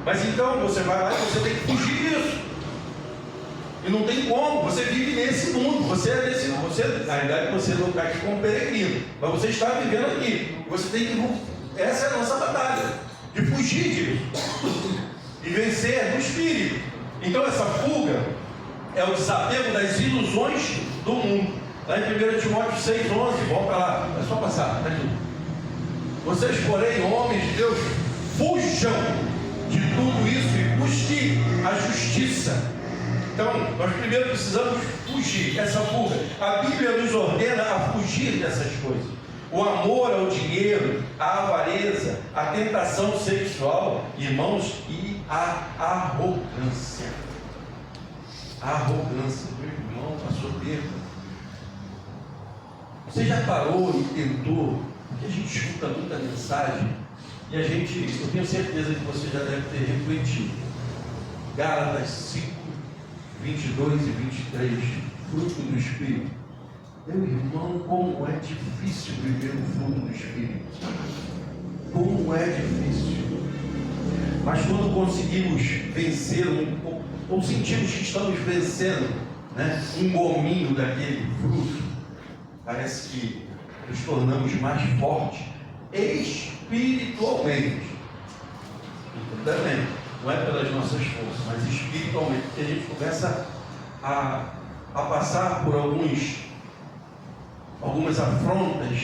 Mas então você vai lá e você tem que fugir disso. E não tem como, você vive nesse mundo, você é nesse mundo, na verdade você não está aqui como peregrino, mas você está vivendo aqui. Você tem que. Essa é a nossa batalha, de fugir disso. E vencer no Espírito. Então essa fuga é o desapego das ilusões do mundo. Lá em 1 Timóteo 6,11, volta lá, é só passar, tá aqui. Vocês, porém, homens de Deus, fujam de tudo isso e busquem a justiça. Então, nós primeiro precisamos fugir, essa fuga. A Bíblia nos ordena a fugir dessas coisas. O amor ao dinheiro, a avareza, a tentação sexual, irmãos, e a arrogância. A arrogância, meu irmão, a soberba. Você já parou e tentou? Porque a gente escuta muita mensagem e a gente, eu tenho certeza que você já deve ter refletido. Gálatas 5, 22 e 23, fruto do Espírito. Meu irmão, como é difícil viver o fruto do Espírito. Como é difícil. Mas quando conseguimos vencer, ou sentimos que estamos vencendo, né, um gominho daquele fruto, parece que nos tornamos mais fortes espiritualmente. Também, não é pelas nossas forças, mas espiritualmente, porque a gente começa a passar por algumas afrontas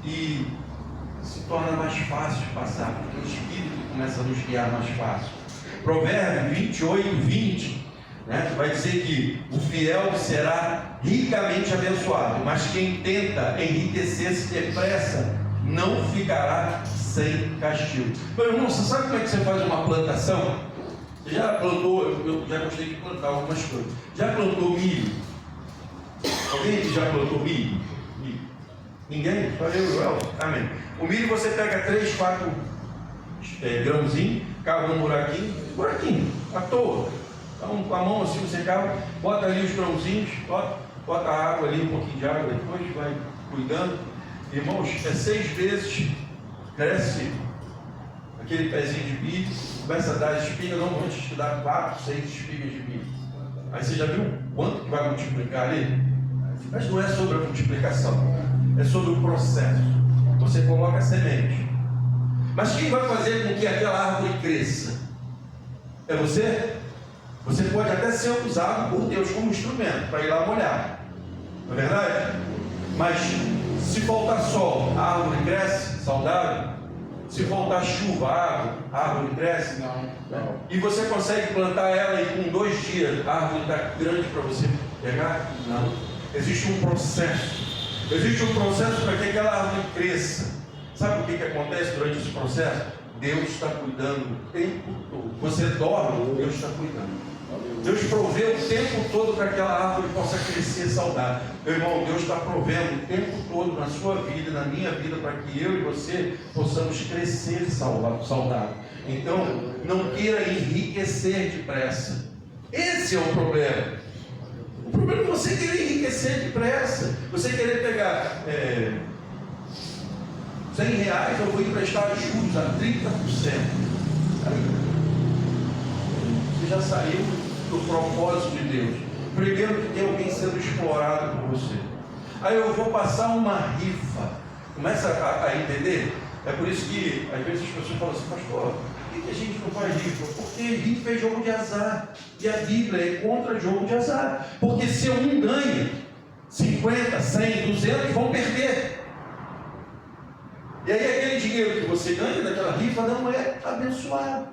e se torna mais fácil passar, porque o Espírito começa a nos guiar mais fácil. Provérbio 28, 20, né, vai dizer que o fiel será ricamente abençoado, mas quem tenta enriquecer-se depressa não ficará sem castigo. Meu irmão, você sabe como é que você faz uma plantação? Você já plantou, eu já gostei de plantar algumas coisas. Já plantou milho? Alguém aqui já plantou milho? Ninguém? Só eu, Joel? Amém. O milho você pega 3, 4 grãozinhos, cava um buraquinho, à toa. Então, com a mão assim você cava, bota ali os grãozinhos, bota a água ali, um pouquinho de água, depois vai cuidando. Irmãos, 6 vezes cresce aquele pezinho de milho, começa a dar espiga, não vou te dar 4, 6 espigas de milho. Aí você já viu quanto que vai multiplicar ali? Mas não é sobre a multiplicação, é sobre o processo. Você coloca a semente. Mas quem vai fazer com que aquela árvore cresça? É você? Você pode até ser usado por Deus como instrumento para ir lá molhar. Não é verdade? Mas se faltar sol, a árvore cresce saudável. Se faltar chuva, a árvore cresce. Não. E você consegue plantar ela e com 2 dias a árvore está grande para você pegar? Não. Existe um processo. Existe um processo para que aquela árvore cresça. Sabe o que acontece durante esse processo? Deus está cuidando o tempo todo. Você dorme, Deus está cuidando. Deus provê o tempo todo para que aquela árvore possa crescer saudável. Meu irmão, Deus está provendo o tempo todo na sua vida, na minha vida, para que eu e você possamos crescer saudável. Então, não queira enriquecer depressa. Esse é o problema. O problema é você querer enriquecer depressa. Você querer pegar R$100, eu vou emprestar juros a 30%. Você já saiu do propósito de Deus. Primeiro que tem alguém sendo explorado por você. Aí eu vou passar uma rifa. Começa a entender? É por isso que às vezes as pessoas falam assim, pastor, por que a gente não faz rifa? Porque rifa é jogo de azar. E a Bíblia é contra jogo de azar. Porque se um ganha, 50, 100, 200 vão perder. E aí aquele dinheiro que você ganha daquela rifa não é abençoado.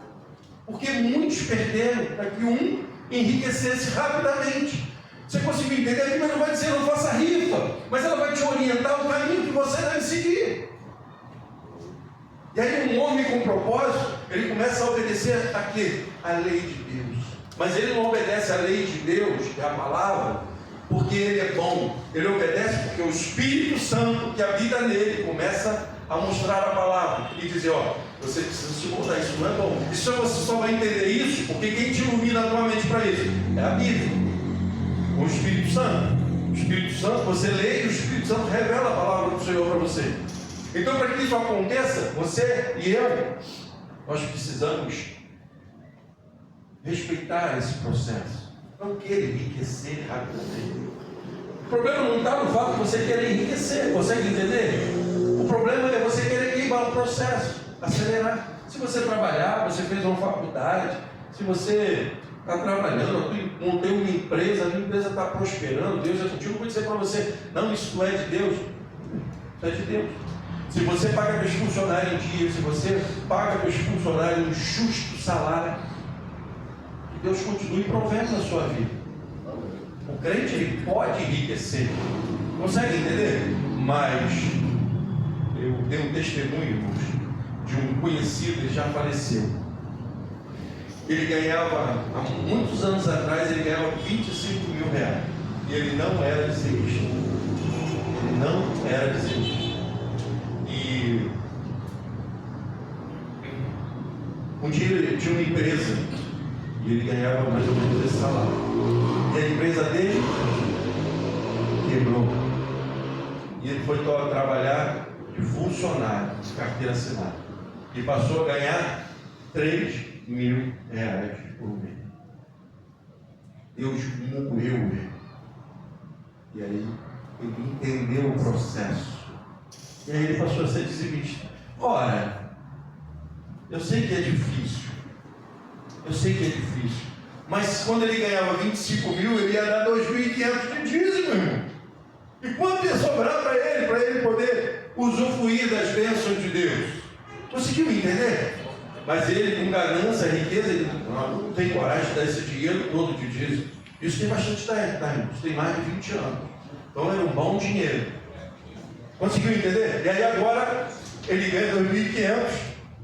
Porque muitos perderam para que um enriquecesse rapidamente. Você conseguiu entender? A Bíblia não vai dizer não faça rifa, mas ela vai te orientar o caminho que você deve seguir. E aí um homem com propósito, ele começa a obedecer a quê? A lei de Deus. Mas ele não obedece a lei de Deus, que é a palavra, porque ele é bom. Ele obedece porque o Espírito Santo que habita nele começa a mostrar a palavra e dizer, ó, você precisa se mudar, isso não é bom. Isso você só vai entender isso porque quem te ilumina a tua mente para isso é a Bíblia, o Espírito Santo. O Espírito Santo, você lê e o Espírito Santo revela a palavra do Senhor para você. Então, para que isso aconteça, você e eu, nós precisamos respeitar esse processo. Não querer enriquecer rapidamente. O problema não está no fato de você querer enriquecer, consegue entender? O problema é você querer queimar o processo, acelerar. Se você trabalhar, você fez uma faculdade, se você está trabalhando, montei uma empresa, a minha empresa está prosperando, Deus é contigo, eu vou dizer para você, não, isso é de Deus. Isso é de Deus. Se você paga para os funcionários em dia, se você paga para os funcionários um justo salário, que Deus continue provendo na sua vida. O crente ele pode enriquecer, consegue entender? Mas eu tenho um testemunho, irmãos, de um conhecido, ele já faleceu. Ele ganhava, há muitos anos atrás, ele ganhava R$25 mil. E ele não era dizimista. Ele não era dizimista. E um dia ele tinha uma empresa e ele ganhava mais ou menos esse salário. E a empresa dele quebrou. E ele foi trabalhar de funcionário, de carteira assinada. E passou a ganhar R$3 mil por mês. Deus moveu ele. E aí ele entendeu o processo. E aí ele passou a ser dizimista. Ora, eu sei que é difícil. Eu sei que é difícil. Mas quando ele ganhava 25 mil, ele ia dar 2.500 de dízimo, irmão. E quanto ia sobrar para ele poder usufruir das bênçãos de Deus? Conseguiu entender? Mas ele, com ganância, riqueza, ele não tem coragem de dar esse dinheiro todo de dízimo. Isso tem bastante tempo, tá, irmão? Isso tem mais de 20 anos. Então era um bom dinheiro. Conseguiu entender? E aí agora ele ganha 2.500,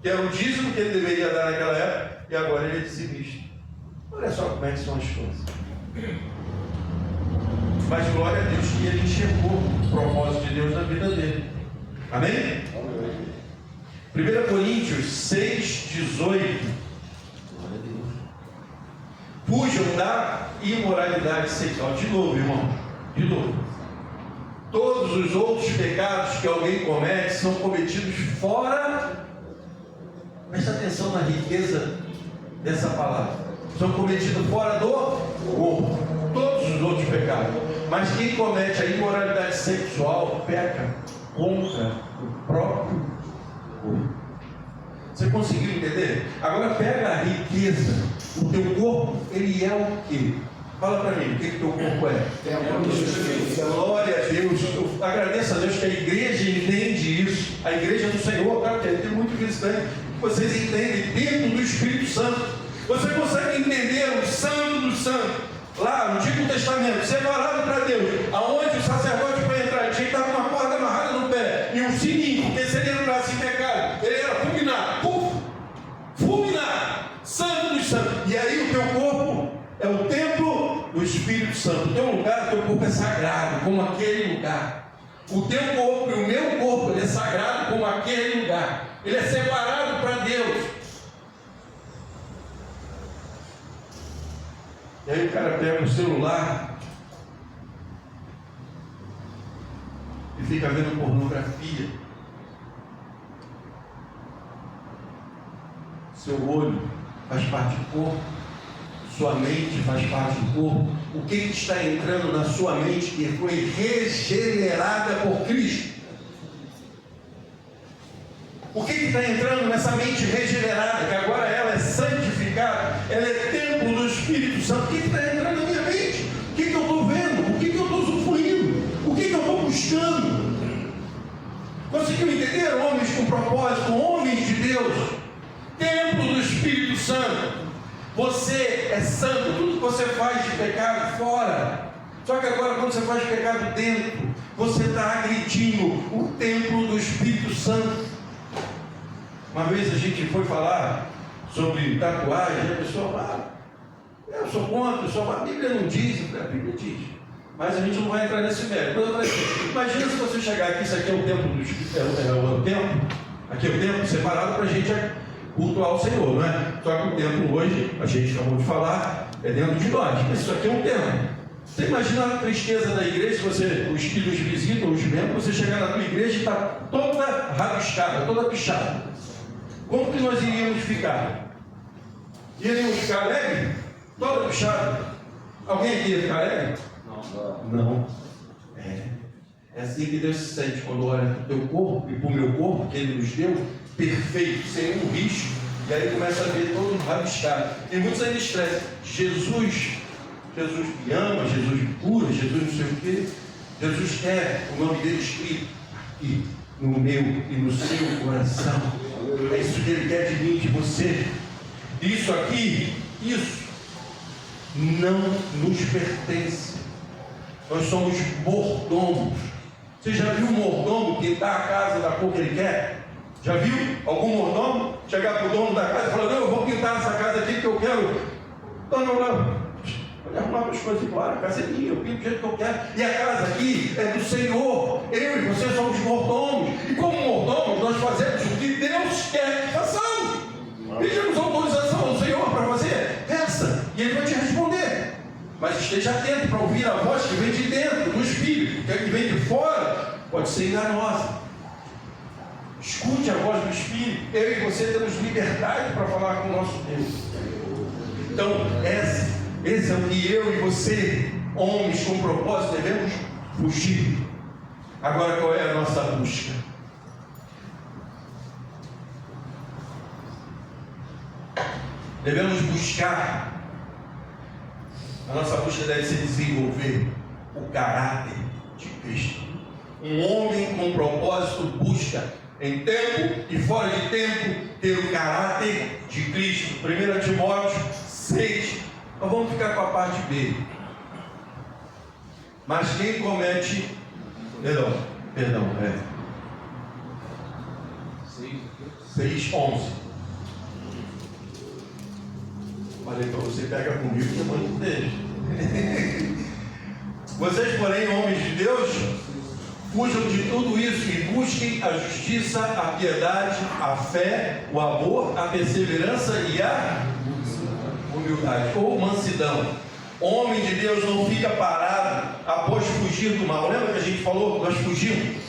que era o dízimo que ele deveria dar naquela época, e agora ele é dizimista. Olha só como é que são as coisas. Mas glória a Deus que ele enxergou o propósito de Deus na vida dele. Amém? 1 Coríntios 6,18. Glória a Deus. Fujam da imoralidade sexual. De novo, irmão. De novo. Todos os outros pecados que alguém comete são cometidos fora Presta atenção na riqueza dessa palavra. São cometidos fora do corpo. Todos os outros pecados. Mas quem comete a imoralidade sexual peca contra o próprio corpo. Você conseguiu entender? Agora pega a riqueza. O teu corpo, ele é o quê? Fala para mim, o que o teu corpo é? Glória a Deus. Eu agradeço a Deus que a igreja entende isso. A igreja do Senhor, tá? Tem muito cristão. Vocês entendem dentro do Espírito Santo. Você consegue entender o santo do santo. Lá no Antigo Testamento, separado para Deus, aonde o sacerdote para entrar, tinha que estar com uma corda amarrada no pé e um sininho, porque se ele entrasse em pecado, ele era fulminado, fulminado, santo dos santos. E aí o teu corpo é o templo do Espírito Santo. O teu lugar, o teu corpo é sagrado, como aquele lugar. O teu corpo e o meu corpo, ele é sagrado como aquele lugar. Ele é separado para Deus. E aí o cara pega o celular e fica vendo pornografia. Seu olho faz parte do corpo, sua mente faz parte do corpo. O que está entrando na sua mente que foi regenerada por Cristo? O que está entrando nessa mente regenerada, que agora ela é santificada, ela é templo do Espírito Santo? O que está entrando na minha mente? O que eu estou vendo? O que eu estou usufruindo? O que eu estou buscando? Conseguiu entender? Homens com propósito, homens de Deus, templo do Espírito Santo. Você é santo, tudo que você faz de pecado fora. Só que agora, quando você faz pecado dentro, você está agredindo o templo do Espírito Santo. Uma vez a gente foi falar sobre tatuagem, e a pessoa fala, eu sou contra, a Bíblia não diz, a Bíblia diz. Mas a gente não vai entrar nesse mérito. Imagina se você chegar aqui, isso aqui é o templo do Espírito, o templo, aqui é o templo separado para a gente cultuar o Senhor, não é? Só que o templo hoje, a gente acabou de falar, é dentro de nós, mas isso aqui é um templo. Você imagina a tristeza da igreja, os filhos visitam, os membros, você chegar na tua igreja e está toda rabiscada, toda pichada. Como que nós iríamos ficar? Iríamos ficar alegre? Toda pichada. Alguém aqui ia ficar alegre? Não. É assim que Deus se sente quando olha para o teu corpo e para o meu corpo, que Ele nos deu, perfeito, sem um risco. E aí começa a ver todo rabiscado. E muitos ainda estressam. Jesus me ama, Jesus me cura, Jesus não sei o quê. Jesus quer o nome dele escrito aqui, no meu e no seu coração. É isso que Ele quer de mim, de você. Isso aqui, isso não nos pertence. Nós somos mordomos. Você já viu um mordomo pintar a casa da cor que ele quer? Já viu algum mordomo chegar para o dono da casa e falar, não, eu vou pintar essa casa aqui que eu quero. Não. Pode arrumar as coisas embora, a casa é minha, eu pinto do jeito que eu quero. E a casa aqui é do Senhor. Eu e você somos mordomos. E como mordomos, nós fazemos o que Deus quer que façamos. Pedimos autorização ao Senhor para fazer. Peça, e Ele vai te responder. Mas esteja atento para ouvir a voz que vem de dentro, do Espírito. Porque a que vem de fora pode ser enganosa. Escute a voz do Espírito. Eu e você temos liberdade para falar com o nosso Deus. Então, esse é o que eu e você, homens com propósito, devemos fugir. Agora, qual é a nossa busca? Devemos buscar. A nossa busca deve ser desenvolver o caráter de Cristo. Um homem com propósito busca, em tempo e fora de tempo, ter o caráter de Cristo. 1 Timóteo 6. Nós vamos ficar com a parte B. Mas quem comete... Perdão. 6:11. Falei para você, pega comigo que eu mando texto. Vocês, porém, homens de Deus, fujam de tudo isso e busquem a justiça, a piedade, a fé, o amor, a perseverança e a humildade ou mansidão. Homem de Deus não fica parado após fugir do mal. Lembra que a gente falou? Nós fugimos.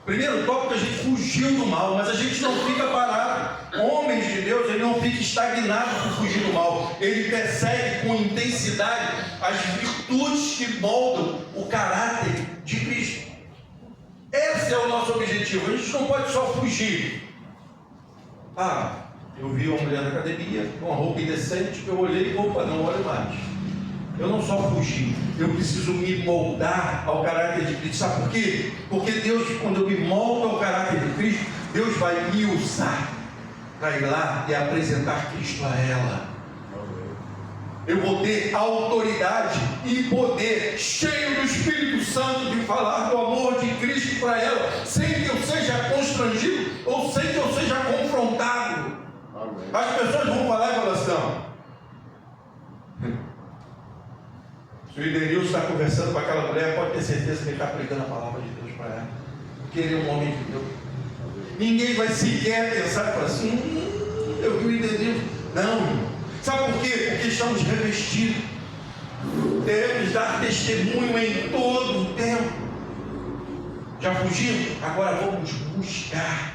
Primeiro tópico, a gente fugiu do mal, mas a gente não fica parado. Homens de Deus, ele não fica estagnado por fugir do mal. Ele persegue com intensidade as virtudes que moldam o caráter de Cristo. Esse é o nosso objetivo. A gente não pode só fugir. Eu vi uma mulher na academia com uma roupa indecente, eu olhei e opa, não olho mais. Eu não só fugi, eu preciso me moldar ao caráter de Cristo. Sabe por quê? Porque Deus, quando eu me moldo ao caráter de Cristo, Deus vai me usar para ir lá e apresentar Cristo a ela. Eu vou ter autoridade e poder, cheio do Espírito Santo, de falar do amor de Cristo para ela, sem que eu seja constrangido ou sem que eu seja confrontado. As pessoas vão falar e falar assim: se o Idenilson está conversando com aquela mulher, pode ter certeza que ele está pregando a palavra de Deus para ela, porque ele é um homem de Deus. Ninguém vai sequer pensar e falar assim: eu vi o Idenilson. Não, irmão. Sabe por quê? Porque estamos revestidos. Devemos dar testemunho em todo o tempo. Já fugimos? Agora vamos buscar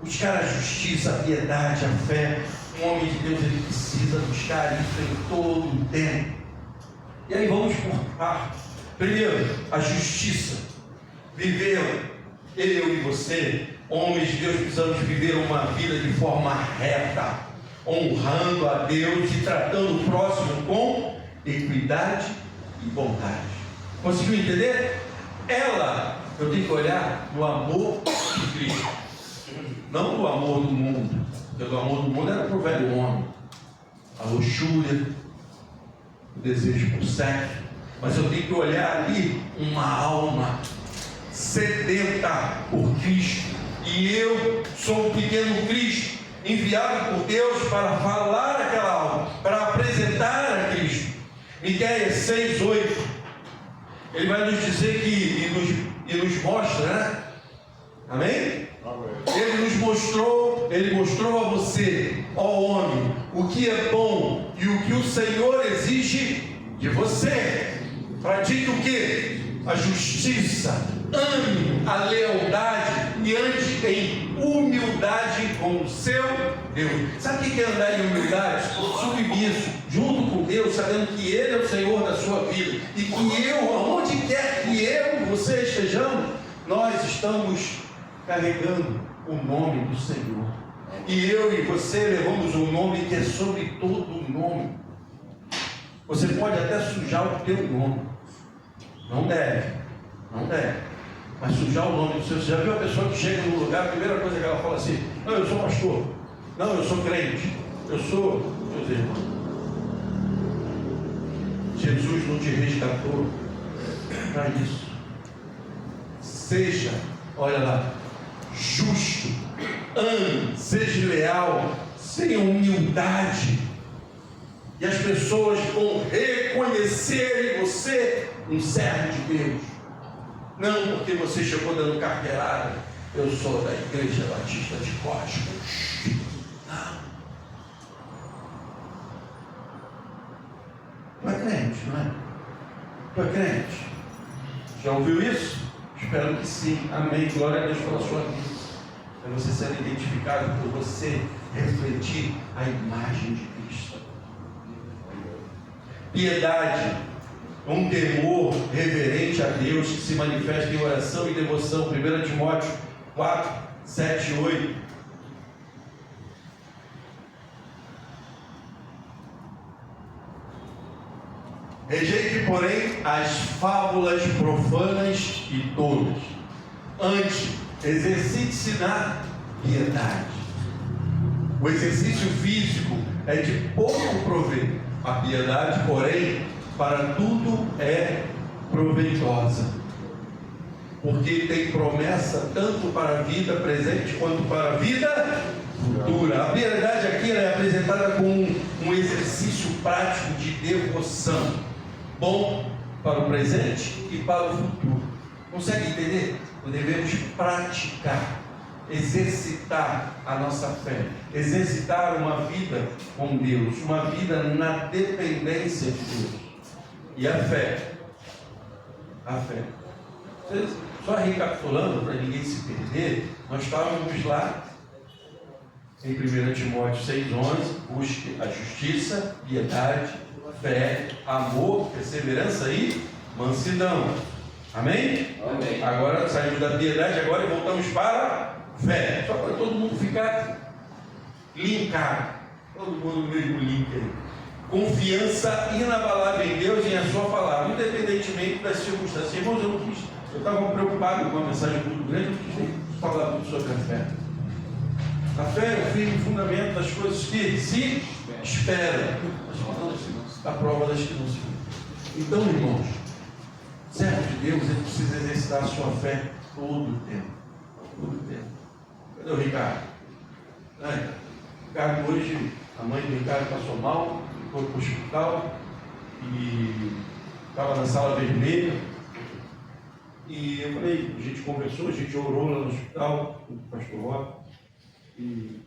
a justiça, a piedade, a fé. Um homem de Deus, ele precisa buscar isso em todo o tempo. E aí vamos por partes. Primeiro, a justiça. Viver, eu e você, homens de Deus, precisamos viver uma vida de forma reta, honrando a Deus e tratando o próximo com equidade e bondade. Conseguiu entender? Eu tenho que olhar no amor de Cristo, não no amor do mundo, porque o amor do mundo era para o velho homem, a luxúria, o desejo por sexo, mas eu tenho que olhar ali uma alma sedenta por Cristo, e eu sou um pequeno Cristo, enviado por Deus para falar aquela alma, para apresentar a Cristo. Miqueias 6:8, ele vai nos dizer que, e nos mostra, né? Amém? Ele mostrou a você, ó homem, o que é bom e o que o Senhor exige de você. Pratique o que? A justiça, ame a lealdade e ande em humildade com o seu Deus. Sabe o que é andar em humildade? Submisso, junto com Deus, sabendo que Ele é o Senhor da sua vida e que aonde quer que eu e você estejamos, nós estamos carregando o nome do Senhor. E eu e você levamos um nome que é sobre todo nome. Você pode até sujar o teu nome. Não deve. Mas sujar o nome do Senhor. Você já viu a pessoa que chega no lugar, a primeira coisa que ela fala assim: não, eu sou pastor. Não, eu sou crente. Eu sou, meus irmãos. Jesus não te resgatou para isso. Seja, olha lá, justo, ame, seja leal, tenha humildade, e as pessoas vão reconhecer em você um servo de Deus. Não porque você chegou dando carteirada, eu sou da Igreja Batista de Cosmos. Não. Tu é crente, não é? Tu é crente? Já ouviu isso? Espero que sim. Amém. Glória a Deus pela sua vida. É você ser identificado por você refletir a imagem de Cristo. Piedade, um temor reverente a Deus que se manifesta em oração e devoção. 1 Timóteo 4, 7 e 8. Rejeite, porém, as fábulas profanas e tolas. Antes, exercite-se na piedade. O exercício físico é de pouco proveito. A piedade, porém, para tudo é proveitosa, porque tem promessa tanto para a vida presente quanto para a vida futura. A piedade aqui é apresentada como um exercício prático de devoção, bom para o presente e para o futuro. Consegue entender? Devemos praticar, exercitar a nossa fé, exercitar uma vida com Deus, uma vida na dependência de Deus. E a fé Só recapitulando, para ninguém se perder, nós estávamos lá em 1 Timóteo 6,11, busque a justiça, piedade, fé, amor, perseverança e mansidão. Amém? Amém. Agora saímos da piedade agora e voltamos para a fé. Só para todo mundo ficar linkado. Todo mundo no mesmo link aí. Confiança inabalável em Deus e em a sua palavra, independentemente das circunstâncias. Irmãos, eu estava preocupado com a mensagem muito grande, eu não quis falar muito sobre a fé. A fé é o firme fundamento das coisas que se esperam, a prova das que não se viram. Então, irmãos, servo de Deus, ele precisa exercitar a sua fé todo o tempo. Todo o tempo. Cadê o Ricardo? Ricardo hoje, a mãe do Ricardo passou mal, foi para o hospital e estava na sala vermelha. E eu falei, a gente conversou, a gente orou lá no hospital, com o pastor Rob. E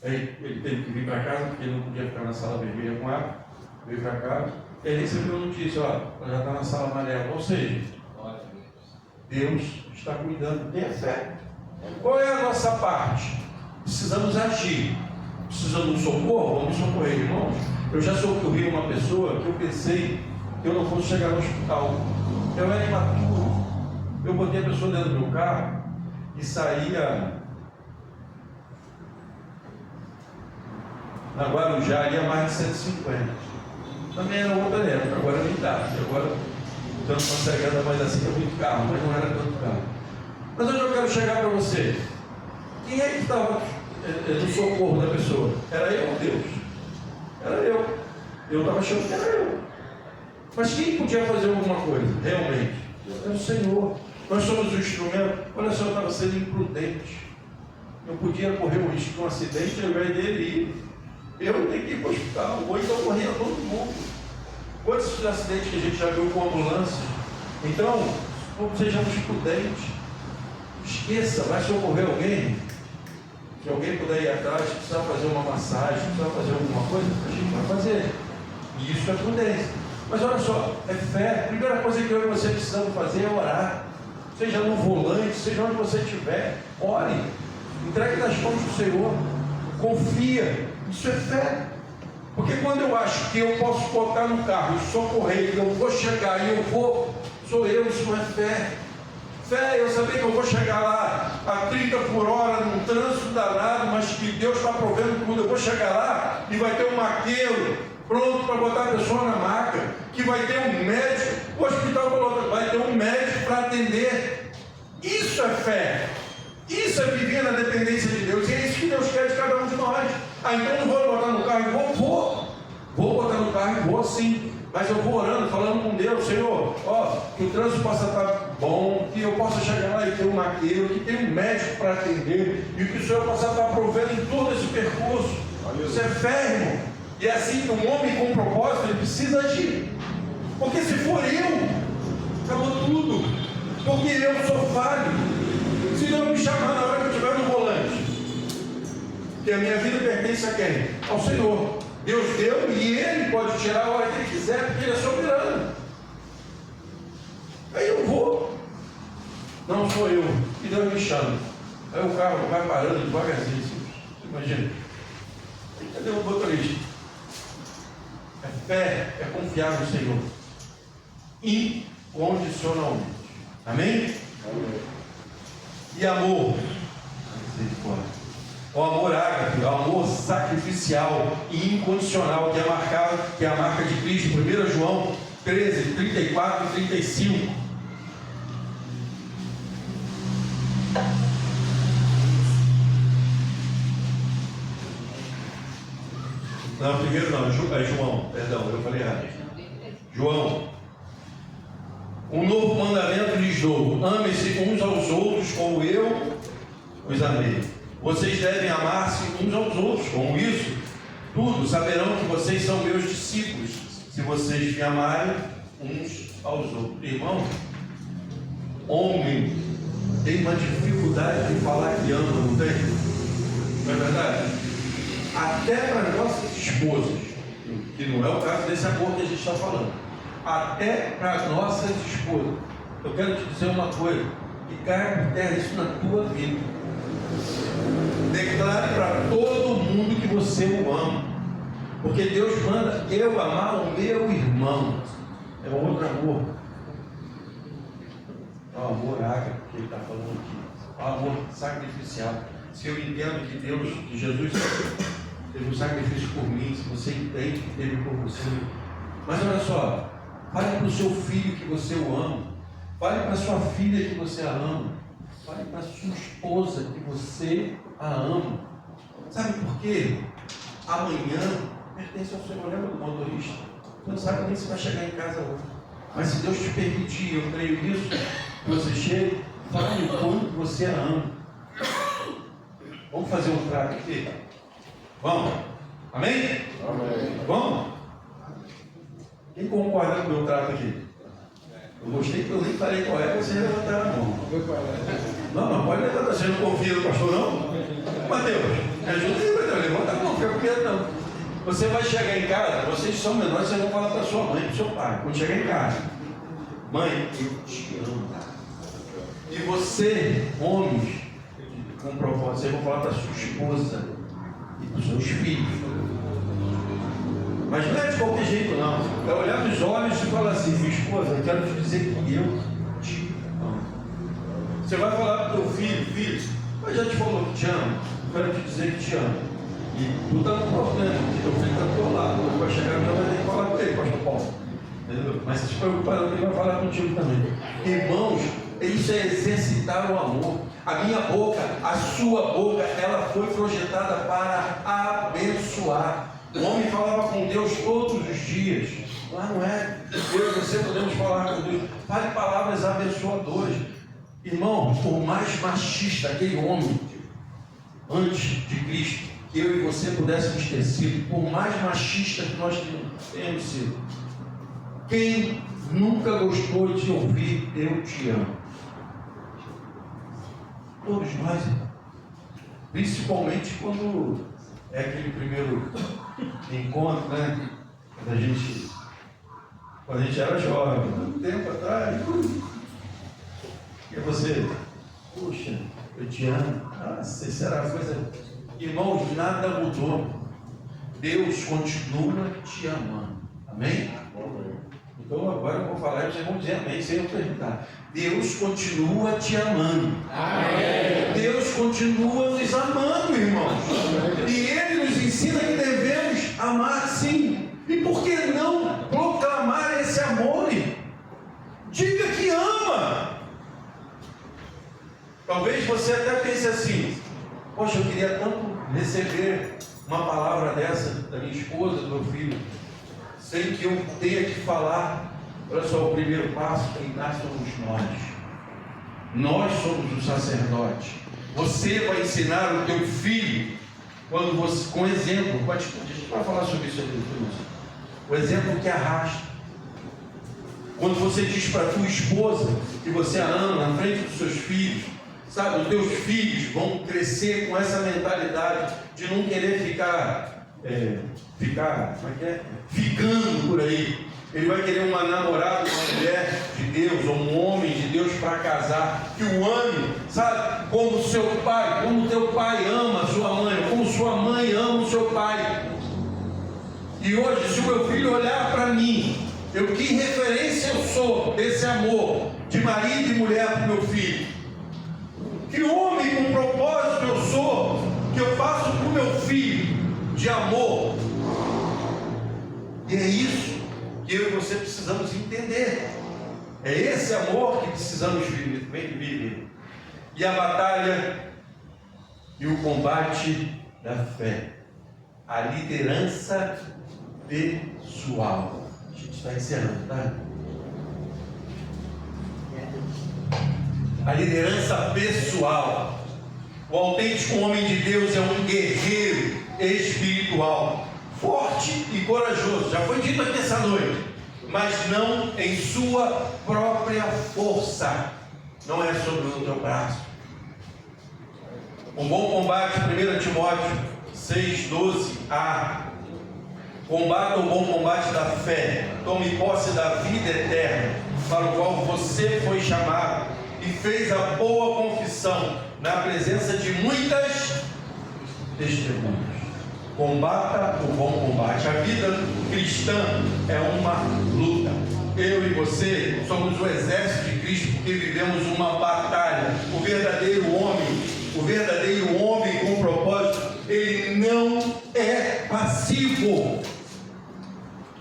aí ele teve que vir para casa, porque ele não podia ficar na sala vermelha com ela. Veio para casa. E aí recebeu a notícia, ela já está na sala amarela. Ou seja, Deus está cuidando. Tenha fé. Qual é a nossa parte? Precisamos agir. Precisamos de um socorro? Vamos socorrer, irmãos. Eu já socorri uma pessoa que eu pensei que eu não fosse chegar no hospital. Eu era imaturo. Eu botei a pessoa dentro do meu carro e saía na Guarujá, ia mais de 150. Também era outra época, agora nem dá. Agora então não consegue andar mais assim, é muito carro, mas não era tanto carro. Mas onde eu quero chegar para você? Quem é que estava no socorro da pessoa? Era eu ou Deus? Era eu. Eu estava achando que era eu. Mas quem podia fazer alguma coisa, realmente? Era o Senhor. Nós somos o instrumento. Olha só, eu estava sendo imprudente. Eu podia correr o risco de um acidente ao invés dele ir. Eu tenho que ir para o hospital, ou então morria todo mundo. Quantos acidentes que a gente já viu com ambulância? Então, sejamos prudentes. Esqueça, vai socorrer alguém. Se alguém puder ir atrás, precisar fazer uma massagem, precisar fazer alguma coisa, a gente vai fazer. E isso é prudência. Mas olha só, é fé. A primeira coisa que eu e você precisamos fazer é orar. Seja no volante, seja onde você estiver, ore. Entregue nas mãos do Senhor. Confia. Isso é fé. Porque quando eu acho que eu posso botar no carro e socorrer, que eu vou chegar e eu vou, sou eu, isso não é fé. Fé é eu saber que eu vou chegar lá a 30 por hora, num trânsito danado, mas que Deus está provendo tudo. Eu vou chegar lá e vai ter um maqueiro pronto para botar a pessoa na maca, que vai ter um médico, o hospital vai ter um médico para atender. Isso é fé. Isso é viver na dependência de Deus. E é isso que Deus quer de cada um de nós. Então eu não vou botar no carro e vou botar no carro e vou sim. Mas eu vou orando, falando com Deus, Senhor, que o trânsito possa estar bom, que eu possa chegar lá e ter um maqueiro, que tenha um médico para atender, e que o Senhor possa estar provendo em todo esse percurso. Isso é fé, irmão. E é assim que um homem com propósito, ele precisa agir. Porque se for eu, acabou tudo. Porque eu sou falho. Se Deus me chamar na hora que eu estiver no volante, que a minha vida pertence a quem? Ao Senhor. Deus deu e Ele pode tirar a hora que Ele quiser, porque Ele é soberano. Aí eu vou. Não sou eu. E Deus me chama. Aí o carro vai parando devagarzinho. Você imagina? Cadê o motorista? É fé, é confiar no Senhor. Incondicionalmente. Amém? Amém. E amor. O amor ágape, o amor sacrificial e incondicional, que é a marca de Cristo. 1 João 13, 34 e 35. Não, primeiro não, é João, perdão, eu falei errado. João. Um novo mandamento lhes dou: amem-se uns aos outros como eu os amei. Vocês devem amar-se uns aos outros. Com isso, tudo saberão que vocês são meus discípulos, se vocês me amarem uns aos outros. Irmão, homem tem uma dificuldade de falar que ama, não tem? Não é verdade? Até para as nossas esposas, que não é o caso desse amor que a gente está falando. Até para as nossas esposas. Eu quero te dizer uma coisa, que caia por terra isso na tua vida. Declare para todo mundo que você o ama, porque Deus manda eu amar o meu irmão. É um outro amor. É o amor ágape que ele está falando aqui. É o amor sacrificial. Se eu entendo que Deus, que Jesus teve um sacrifício por mim, se você entende que teve por você, mas olha só, fale para o seu filho que você o ama, fale para a sua filha que você a ama, fale para a sua esposa que você a ama. Sabe por quê? Amanhã pertence ao Senhor. Lembra do motorista? Você não sabe nem se vai chegar em casa hoje, mas se Deus te permitir, eu creio nisso, que você chegue, fale o quanto você a ama. Vamos fazer um trato aqui? Vamos? Amém? Amém. Vamos? Quem concorda com o meu trato aqui? Eu gostei que eu nem falei qual é, você levantaram a mão. Não pode levantar. Você não confia no pastor, não? Mateus, me ajuda aí, Mateus. Levanta a mão, fica com medo, não. Você vai chegar em casa, vocês são menores, vocês vão falar para sua mãe, para seu pai. Quando chegar em casa, mãe, eu te amo. E você, homens, com propósito, vocês vão falar para sua esposa e para os seus filhos. Mas não é de qualquer jeito, não. É olhar nos olhos e falar assim: minha esposa, eu quero te dizer que eu te amo. Você vai falar para o teu filho: filho, mas já te falou que te amo, eu quero te dizer que te amo. E tu está no problema, porque teu filho está do teu lado. Quando vai chegar, não vai ter que falar com ele, pastor Paulo. Entendeu? Mas se preocupar, ele vai falar contigo também. Irmãos, isso é exercitar o amor. A minha boca, a sua boca, ela foi projetada para abençoar. O homem falava com Deus todos os dias. Lá não é. Eu e você podemos falar com Deus. Fale palavras abençoadoras. Irmão, por mais machista aquele homem antes de Cristo, que eu e você pudéssemos ter sido, por mais machista que nós tenhamos sido, quem nunca gostou de ouvir eu te amo? Todos nós, principalmente quando é aquele primeiro encontro, né? Quando a gente era jovem, muito tempo atrás, e você, puxa, eu te amo. Nossa, isso era a coisa. Irmãos, nada mudou. Deus continua te amando. Amém? Então agora eu vou falar e vocês vão dizer amém sem eu perguntar. Deus continua te amando. Amém. Deus continua nos amando, irmãos. Amém. E Ele nos ensina que devemos amar sim. E por que não proclamar esse amor? Diga que ama. Talvez você até pense assim: poxa, eu queria tanto receber uma palavra dessa da minha esposa, do meu filho, sem que eu tenha que falar. Olha só, o primeiro passo, quem dá somos nós. Nós somos o sacerdote. Você vai ensinar o teu filho, quando você, com exemplo, a gente vai falar sobre isso depois. O exemplo que arrasta. Quando você diz para a tua esposa que você a ama na frente dos seus filhos, sabe, os teus filhos vão crescer com essa mentalidade de não querer ficar ficando por aí. Ele vai querer uma namorada, uma mulher de Deus, ou um homem de Deus para casar, que o ame, sabe, como seu pai, como teu pai ama a sua mãe, como sua mãe ama o seu pai. E hoje, se o meu filho olhar para mim, que referência eu sou desse amor de marido e mulher para o meu filho? Que homem com propósito eu sou, que eu faço para o meu filho de amor? E é isso que eu e você precisamos entender. É esse amor que precisamos viver. E a batalha e o combate da fé. A liderança pessoal. A gente está encerrando, tá? A liderança pessoal. O autêntico homem de Deus é um guerreiro espiritual, forte e corajoso. Já foi dito aqui essa noite. Mas não em sua própria força. Não é sobre o teu braço. Um bom combate, 1 Timóteo 6,12a. Combata o bom combate da fé. Tome posse da vida eterna, para o qual você foi chamado e fez a boa confissão na presença de muitas testemunhas. Combata o bom combate. A vida cristã é uma luta. Eu e você somos o exército de Cristo porque vivemos uma batalha. O verdadeiro homem com propósito, ele não é passivo,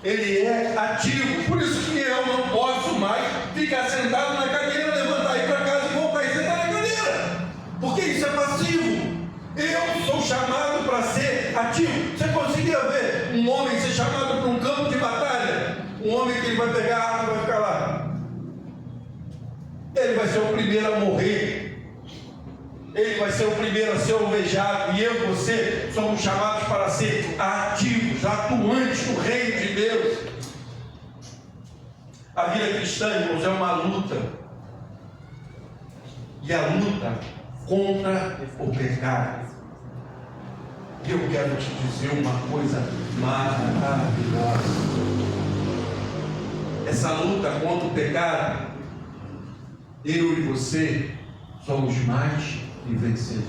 ele é ativo. Por isso que eu não posso mais ficar sentado na cadeira, levantar, ir para casa e voltar e sentar na cadeira, porque isso é passivo. Eu sou chamado para ser ativo. Você conseguia ver um homem ser chamado para um campo de batalha? Um homem que ele vai pegar a arma e vai ficar lá. Ele vai ser o primeiro a morrer. Ele vai ser o primeiro a ser alvejado. E eu e você somos chamados para ser ativos, atuantes no reino de Deus. A vida cristã, irmãos, é uma luta. E a luta contra o pecado. E eu quero te dizer uma coisa maravilhosa. Essa luta contra o pecado, eu e você somos mais que vencedores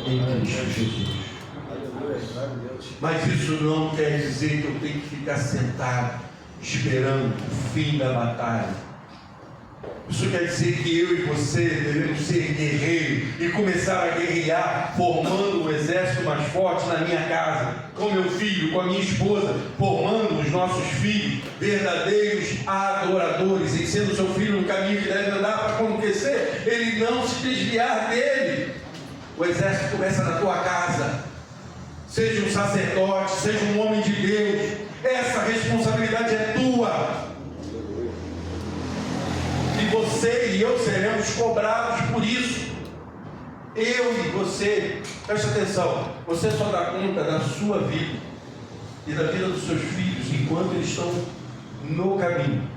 em Cristo Jesus. Mas isso não quer dizer que eu tenho que ficar sentado esperando o fim da batalha. Isso quer dizer que eu e você devemos ser guerreiros e começar a guerrear, formando um exército mais forte na minha casa, com meu filho, com a minha esposa, formando os nossos filhos, verdadeiros adoradores, ensinando seu filho no caminho que deve andar para quando crescer, ele não se desviar dele. O exército começa na tua casa. Seja um sacerdote, seja um homem de Deus, essa responsabilidade é tua. E você e eu seremos cobrados por isso. Eu e você, preste atenção, você só dá conta da sua vida e da vida dos seus filhos enquanto eles estão no caminho.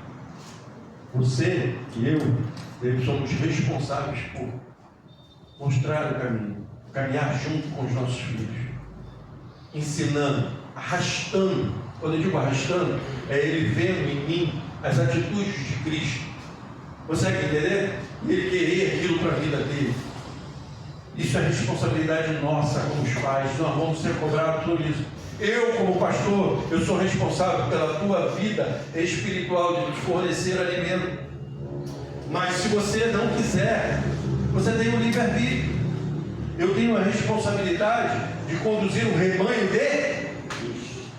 Você e eu somos responsáveis por mostrar o caminho, caminhar junto com os nossos filhos, ensinando, arrastando. Quando eu digo arrastando, é ele vendo em mim as atitudes de Cristo. Consegue entender? E ele querer aquilo para a vida dele. Isso é responsabilidade nossa como os pais. Nós vamos ser cobrados por isso. Eu, como pastor, eu sou responsável pela tua vida espiritual, de te fornecer alimento. Mas se você não quiser, você tem o livre-arbítrio. Eu tenho a responsabilidade de conduzir o rebanho de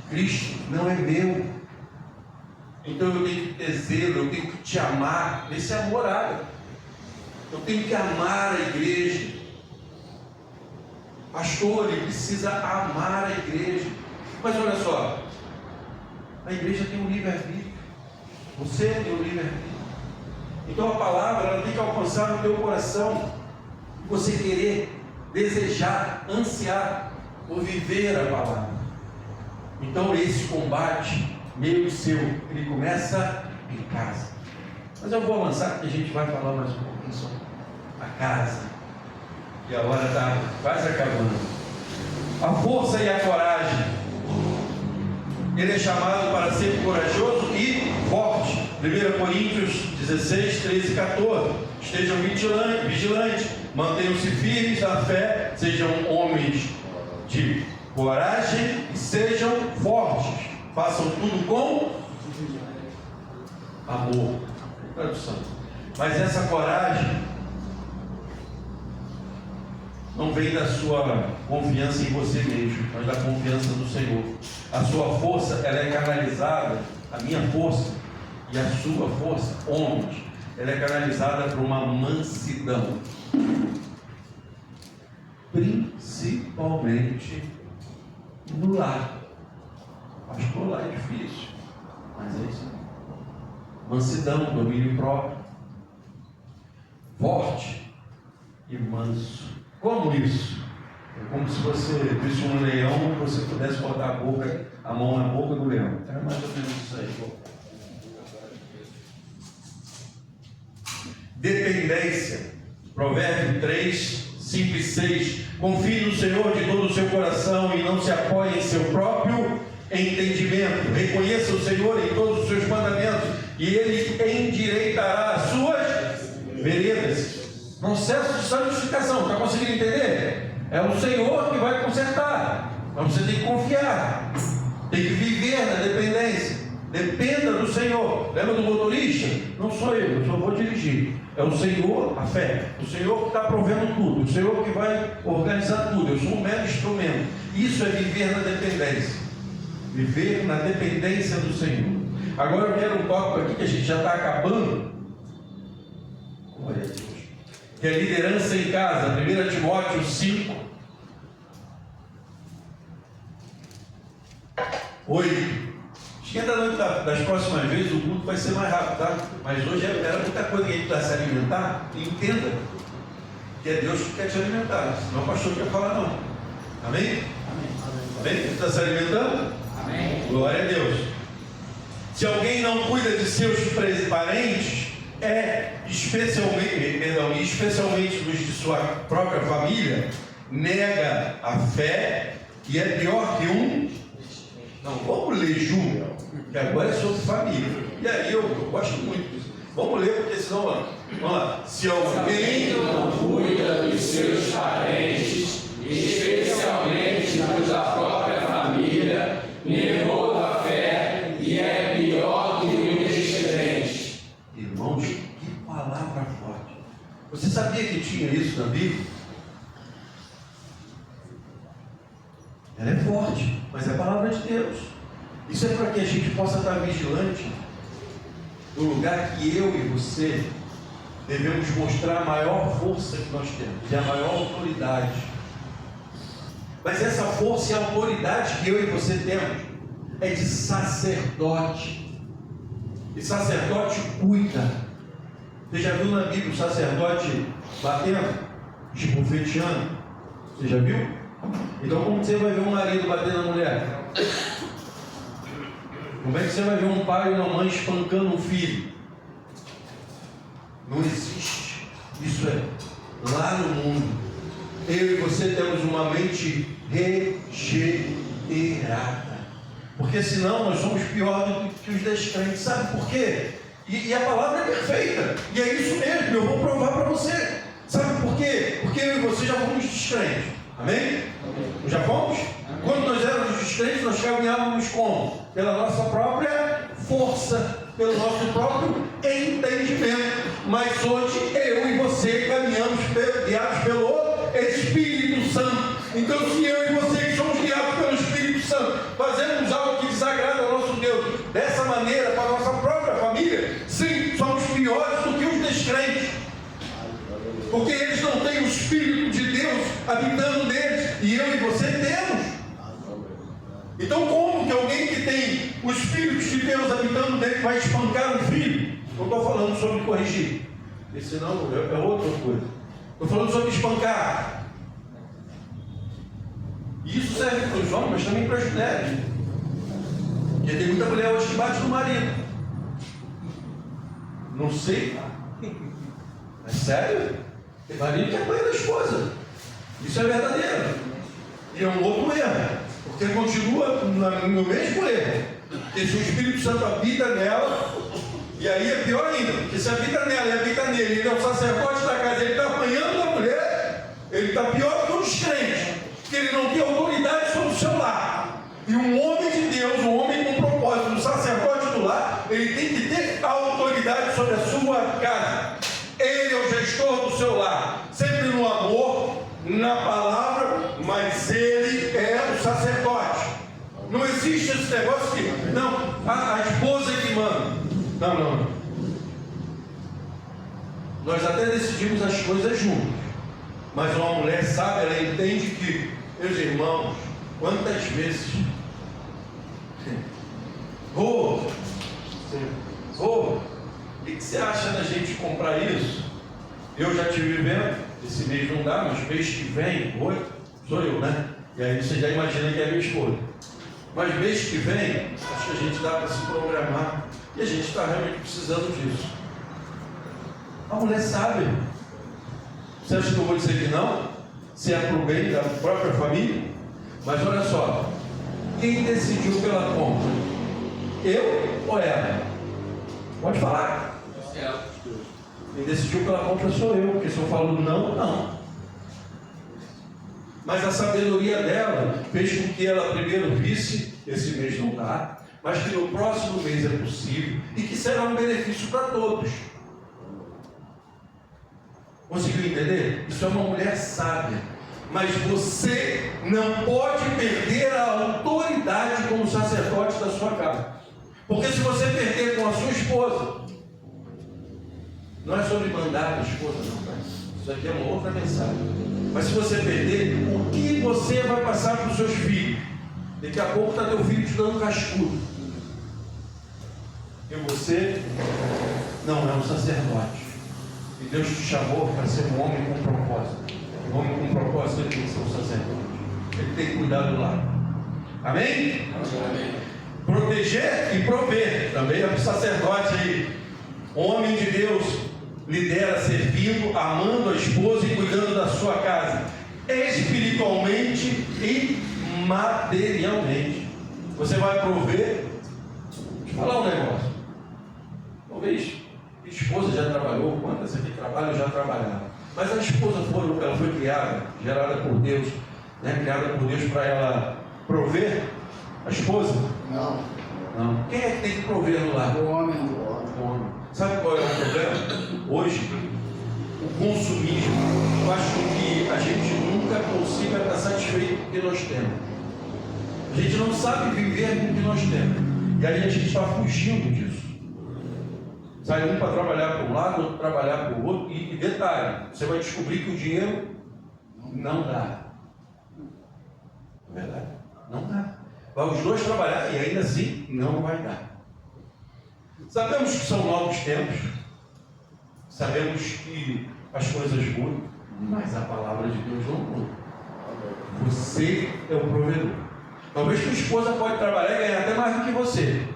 Cristo, não é meu. Então eu tenho que ter zelo, eu tenho que te amar. Esse é amor árabe. Eu tenho que amar a igreja. Pastor, ele precisa amar a igreja. Mas olha só, a igreja tem um livre-arbítrio. Você tem um livre-arbítrio. Então a palavra ela tem que alcançar no teu coração. Você querer, desejar, ansiar por viver a palavra. Então esse combate meu e seu, ele começa em casa. Mas eu vou avançar porque a gente vai falar mais um pouquinho sobre a casa. E a hora está quase acabando. A força e a coragem. Ele é chamado para ser corajoso e forte. 1 Coríntios 16, 13 e 14. Estejam vigilantes, mantenham-se firmes na fé, sejam homens de coragem e sejam fortes. Façam tudo com amor. Tradução. Mas essa coragem não vem da sua confiança em você mesmo, mas da confiança no Senhor. A sua força, ela é canalizada, a minha força e a sua força, homens, ela é canalizada por uma mansidão. Principalmente no lar. Pastor, lá é difícil, mas é isso. Mansidão, domínio próprio, forte e manso. Como isso? É como se você visse um leão e você pudesse botar a mão na boca do leão. É mais ou menos isso aí. Dependência. Provérbio 3, 5 e 6. Confie no Senhor de todo o seu coração e não se apoie em seu próprio entendimento. Reconheça o Senhor em todos os seus mandamentos e Ele endireitará as suas veredas. Processo de santificação, está conseguindo entender? É o Senhor que vai consertar, mas você tem que confiar, tem que viver na dependência. Dependa do Senhor. Lembra do motorista? Não sou eu só vou dirigir. É o Senhor, a fé. O Senhor que está provendo tudo. O Senhor que vai organizar tudo. Eu sou um mero instrumento. Isso é viver na dependência. Viver na dependência do Senhor. Agora eu quero um tópico aqui que a gente já está acabando. Glória a Deus. Que é liderança em casa. 1 Timóteo 5, 8. Esquenta das próximas vezes, o culto vai ser mais rápido, tá? Mas hoje era muita coisa que a gente precisa se alimentar. E entenda que é Deus que quer te alimentar, senão o pastor não quer falar não. Amém? Amém? Você está se alimentando? Amém. Glória a Deus. Se alguém não cuida de seus parentes, especialmente dos de sua própria família, nega a fé e é pior que um. Não, vamos ler junto, que agora é sobre família. E aí eu gosto muito disso. Vamos ler, porque senão, vamos lá. Se alguém não cuida dos seus parentes, especialmente dos da própria família, negou a fé e é pior que um descrente. Irmãos, que palavra forte. Você sabia que tinha isso na Bíblia? Ela é forte, mas é a palavra de Deus. Isso é para que a gente possa estar vigilante do lugar que eu e você devemos mostrar a maior força que nós temos e a maior autoridade. Mas essa força e autoridade que eu e você temos é de sacerdote. E sacerdote cuida. Você já viu na Bíblia o sacerdote batendo, esbofeteando? Você já viu? Então como você vai ver um marido batendo na mulher? Como é que você vai ver um pai e uma mãe espancando um filho? Não existe. Isso é lá no mundo. Eu e você temos uma mente regenerada. Porque senão nós somos pior do que os descrentes. Sabe por quê? E a palavra é perfeita. E é isso mesmo, eu vou provar para você. Sabe por quê? Porque eu e você já fomos descrentes. Amém? Já fomos? Quando nós éramos descrentes, nós caminhávamos como? Pela nossa própria força, pelo nosso próprio entendimento. Mas hoje eu e você caminhamos guiados pelo Espírito Santo. Então, se eu e você somos guiados pelo Espírito Santo, fazemos algo que desagrada ao nosso Deus, dessa maneira, para a nossa própria família, sim, somos piores do que os descrentes. Porque eles não têm o Espírito de Deus habitando neles, e eu e você temos. Então como que alguém que tem o Espírito de Deus habitando nele vai espancar um filho? Não estou falando sobre corrigir, porque senão é outra coisa. Estou falando sobre espancar. E isso serve para os homens, mas também para as mulheres. Porque tem muita mulher hoje que bate no marido. Não sei. É sério? Tem marido que apanha da esposa. Isso é verdadeiro. E é um outro erro. Porque continua no mesmo erro. Porque se o Espírito Santo habita nela, e aí é pior ainda, porque se habita nela e habita nele, ele é o sacerdote da casa, ele está apanhando a mulher, ele está pior que um descrente, porque ele não tem autoridade sobre o seu lar. E um homem de Deus, um homem com propósito, um sacerdote do lar, ele tem que ter autoridade sobre a sua casa. Ele é o gestor do seu lar, sempre no amor, na palavra, mas ele é o sacerdote. Não existe esse negócio que, não, a esposa é que manda. Não. Nós até decidimos as coisas juntos, mas uma mulher sábia, ela entende que, meus irmãos, quantas vezes o que você acha da gente comprar isso? Eu já estive vendo, esse mês não dá, mas mês que vem, sou eu, né? E aí você já imagina que é minha esposa. Mas mês que vem, acho que a gente dá para se programar. E a gente está realmente precisando disso. A mulher sabe. Você acha que eu vou dizer que não? Se é para o bem da própria família? Mas olha só, quem decidiu pela compra? Eu ou ela? Pode falar. Quem decidiu pela compra sou eu, porque se eu falo não, não. Mas a sabedoria dela fez com que ela primeiro visse, esse mês não dá, mas que no próximo mês é possível e que será um benefício para todos. Conseguiu entender? Isso é uma mulher sábia. Mas você não pode perder a autoridade como sacerdote da sua casa. Porque se você perder com a sua esposa, não é sobre mandar a esposa, não, tá? Isso aqui é uma outra mensagem. Mas se você perder, o que você vai passar para os seus filhos? Daqui a pouco está teu filho te dando cascudo. E você não é um sacerdote. E Deus te chamou para ser um homem com propósito. Um homem com propósito, ele tem que ser um sacerdote. Ele tem que cuidar do lar. Amém? Amém. Proteger e prover. Também é para o sacerdote aí. Homem de Deus lidera servindo, amando a esposa e cuidando da sua casa, espiritualmente e materialmente. Você vai prover. Deixa eu falar um negócio. Talvez a esposa já trabalhou, quantas aqui trabalham já trabalharam. Mas a esposa ela foi criada, gerada por Deus, né? Criada por Deus para ela prover. A esposa? Não. Não. Quem é que tem que prover no lar? O homem. O homem. Sabe qual é o problema? Hoje, o consumismo faz com que a gente nunca consiga estar satisfeito com o que nós temos. A gente não sabe viver com o que nós temos. E aí a gente está fugindo disso. Sai um para trabalhar para um lado, outro para trabalhar para o outro. E detalhe, você vai descobrir que o dinheiro não dá. Não é verdade? Não dá. Vai os dois trabalhar e ainda assim não vai dar. Sabemos que são novos tempos, sabemos que as coisas mudam, mas a palavra de Deus não muda. Você é o provedor. Talvez sua esposa pode trabalhar e ganhar até mais do que você,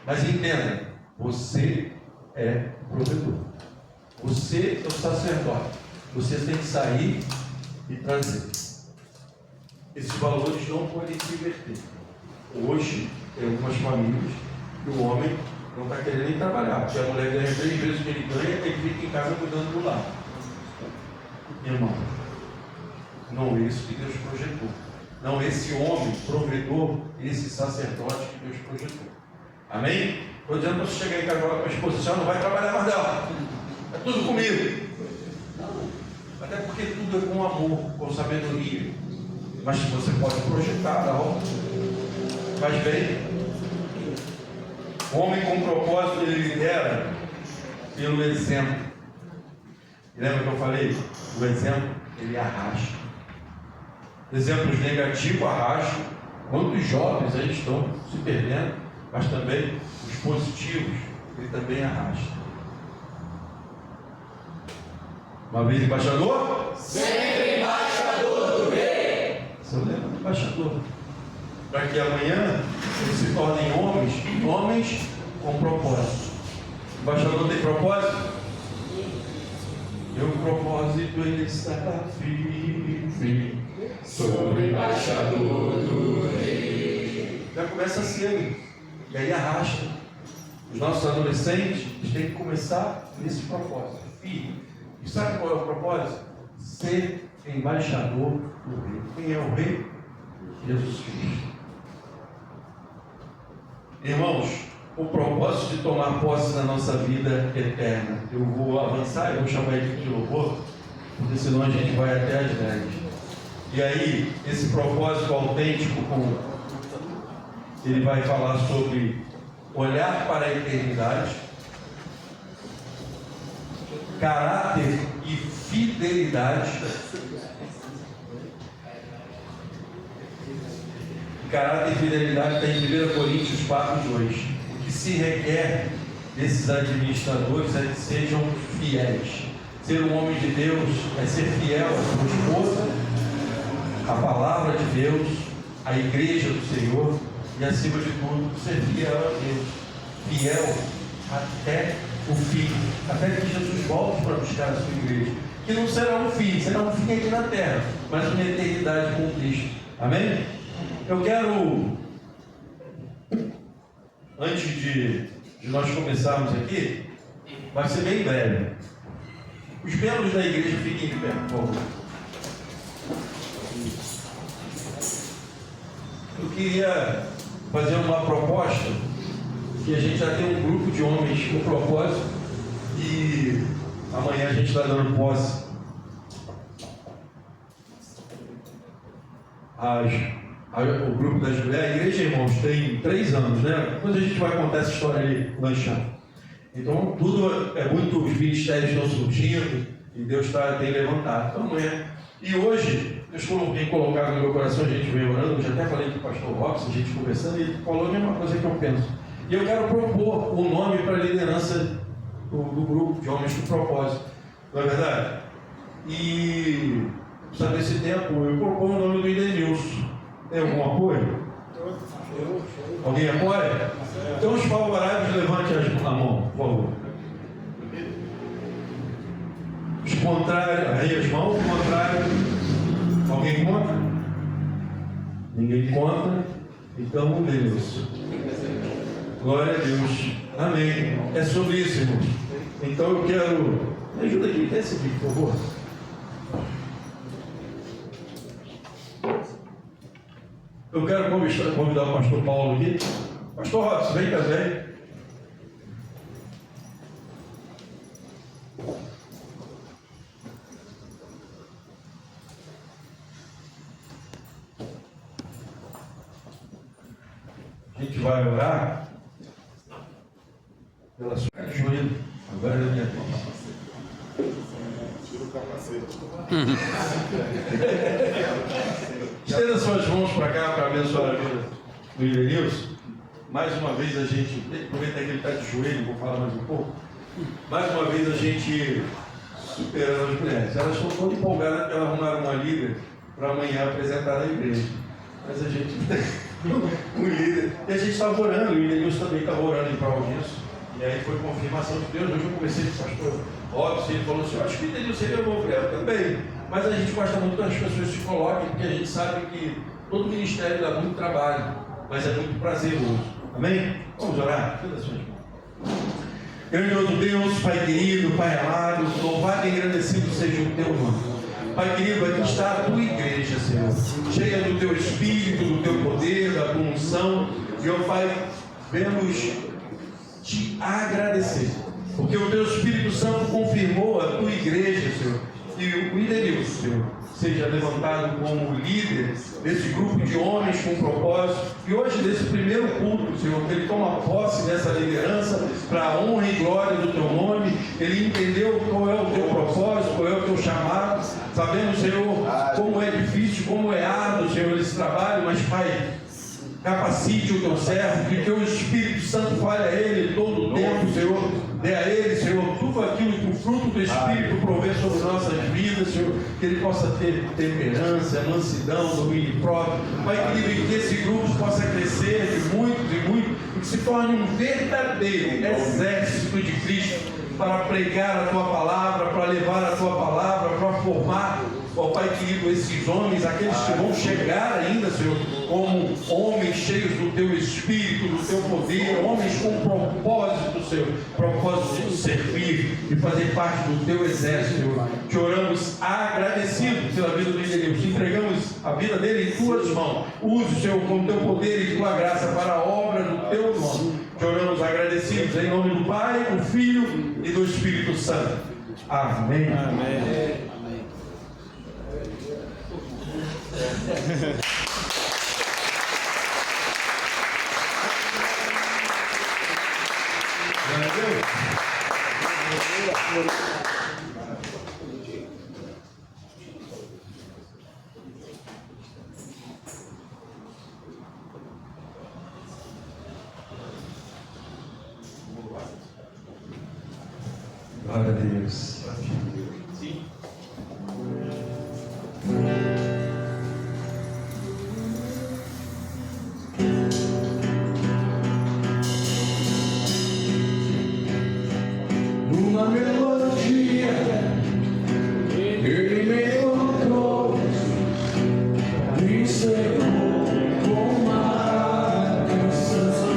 mas entenda, você é o provedor. Você é o sacerdote. Você tem que sair e trazer. Esses valores não podem se inverter. Hoje, tem algumas famílias que o homem não está querendo nem trabalhar, porque a mulher ganha 3 vezes o que ele ganha e ele fica em casa cuidando do lar. Irmão, não é isso que Deus projetou. Não esse homem provedor, esse sacerdote que Deus projetou. Amém? Estou dizendo para você chegar em casa e falar com a esposa, você não vai trabalhar mais não. É tudo comigo. Não. Até porque tudo é com amor, com sabedoria. Mas você pode projetar, não? Faz bem. O homem com propósito, ele lidera pelo exemplo. Lembra que eu falei? O exemplo, ele arrasta. Exemplos negativos arrastam. Quantos jovens aí estão se perdendo, mas também os positivos, ele também arrasta. Uma vez embaixador? Sempre embaixador do rei. Você lembra do embaixador? Para que amanhã eles se tornem homens com propósito. O embaixador tem propósito? Meu propósito ele está firme. Sou embaixador do rei. Já começa cedo. E aí arrasta. Os nossos adolescentes têm que começar nesse propósito. Filho, e sabe qual é o propósito? Ser embaixador do rei. Quem é o rei? Jesus Cristo. Irmãos, o propósito de tomar posse na nossa vida eterna. Eu vou avançar, eu vou chamar ele de louvor, porque senão a gente vai até às 10. E aí, esse propósito autêntico, ele vai falar sobre olhar para a eternidade, caráter e fidelidade. Caráter e fidelidade está em 1 Coríntios 4:2. O que se requer desses administradores é que sejam fiéis. Ser um homem de Deus é ser fiel à sua esposa, à palavra de Deus, à igreja do Senhor e, acima de tudo, ser fiel a Deus. Fiel até o fim, até que Jesus volte para buscar a sua igreja. Que não será um fim, será um fim aqui na terra, mas uma eternidade com Cristo. Amém? Eu quero, antes de de nós começarmos aqui, vai ser bem breve. Os membros da igreja fiquem de pé, por favor. Eu queria fazer uma proposta, que a gente já tem um grupo de homens com propósito, e amanhã a gente está dando posse o grupo das mulheres. A igreja, irmãos, tem 3 anos, né? Depois a gente vai contar essa história ali, lanchando. Então, tudo é muito, os ministérios estão surgindo e Deus tem levantado. Então, amanhã. E hoje, Deus tem colocado no meu coração, a gente veio orando, eu já até falei com o pastor Robson, a gente conversando, e ele falou a mesma coisa que eu penso. E eu quero propor o nome para a liderança do grupo de homens com propósito. Não é verdade? E, sabe, esse tempo, eu proponho o nome do Edenilson. Tem algum apoio? Alguém apoia? Então, os favoráveis, levante a mão, por favor. Os contrários, aí as mãos, o contrário. Alguém contra? Ninguém contra? Então, Deus. Glória a Deus. Amém. É sobre isso, irmãos. Então eu quero. Me ajuda aqui, desce aqui, por favor. Eu quero convidar o pastor Paulo aqui. Pastor Robson, vem também. A gente vai orar pela sua joelho. Agora é a minha vez. Tira o capacete. Estenda suas mãos para cá para abençoar a vida do Edenilson. Mais uma vez a gente, aproveitar que ele está de joelho, vou falar mais um pouco. Mais uma vez a gente superando as mulheres. Elas estão todas empolgadas porque elas arrumaram uma líder para amanhã apresentar na igreja. Mas a gente um líder. E a gente estava orando, e o Edenilson também estava orando em prol disso. E aí foi confirmação de Deus. Hoje eu conversei com o pastor Robson, ele falou assim: eu acho que o Edenilson seria bom para ela também. Mas a gente gosta muito que as pessoas se coloquem, porque a gente sabe que todo ministério dá muito trabalho, mas é muito prazeroso. Amém? Vamos orar? Tira as suas mãos. Grandioso Deus, Pai querido, Pai amado, louvado e agradecido seja o teu nome. Pai querido, aqui está a tua igreja, Senhor, cheia do teu espírito, do teu poder, da tua unção. E, ó Pai, vemos te agradecer, porque o teu Espírito Santo confirmou a tua igreja, Senhor, e o Edenilson, Senhor, seja levantado como líder desse grupo de homens com propósito. E hoje, nesse primeiro culto, Senhor, que ele toma posse dessa liderança para a honra e glória do teu nome. Ele entendeu qual é o teu propósito, qual é o teu chamado. Sabemos, Senhor, como é difícil, como é árduo, Senhor, esse trabalho, mas, Pai, capacite o teu servo, que o teu Espírito Santo fale a ele todo o tempo, Senhor. Dê a ele, Senhor, tudo aquilo que o fruto do Espírito provê sobre nossas vidas, Senhor. Que ele possa ter temperança, mansidão, domínio próprio. Pai querido, que esse grupo possa crescer de muitos e muitos, e que se torne um verdadeiro exército de Cristo para pregar a tua palavra, para levar a tua palavra, para formar, ó Pai querido, esses homens, aqueles que vão chegar ainda, Senhor, como homens cheios do teu Espírito, do teu poder, homens com propósito, Senhor, propósito de servir e fazer parte do teu exército, Senhor. Te oramos agradecidos pela vida do Edenilson, entregamos a vida dele em tuas mãos. Use, Senhor, com o teu poder e tua graça para a obra do teu nome. Te oramos agradecidos em nome do Pai, do Filho e do Espírito Santo. Amém. Amém. Glória a Deus. Sim. Numa melodia, ele me encontrou, me ensinou com uma canção.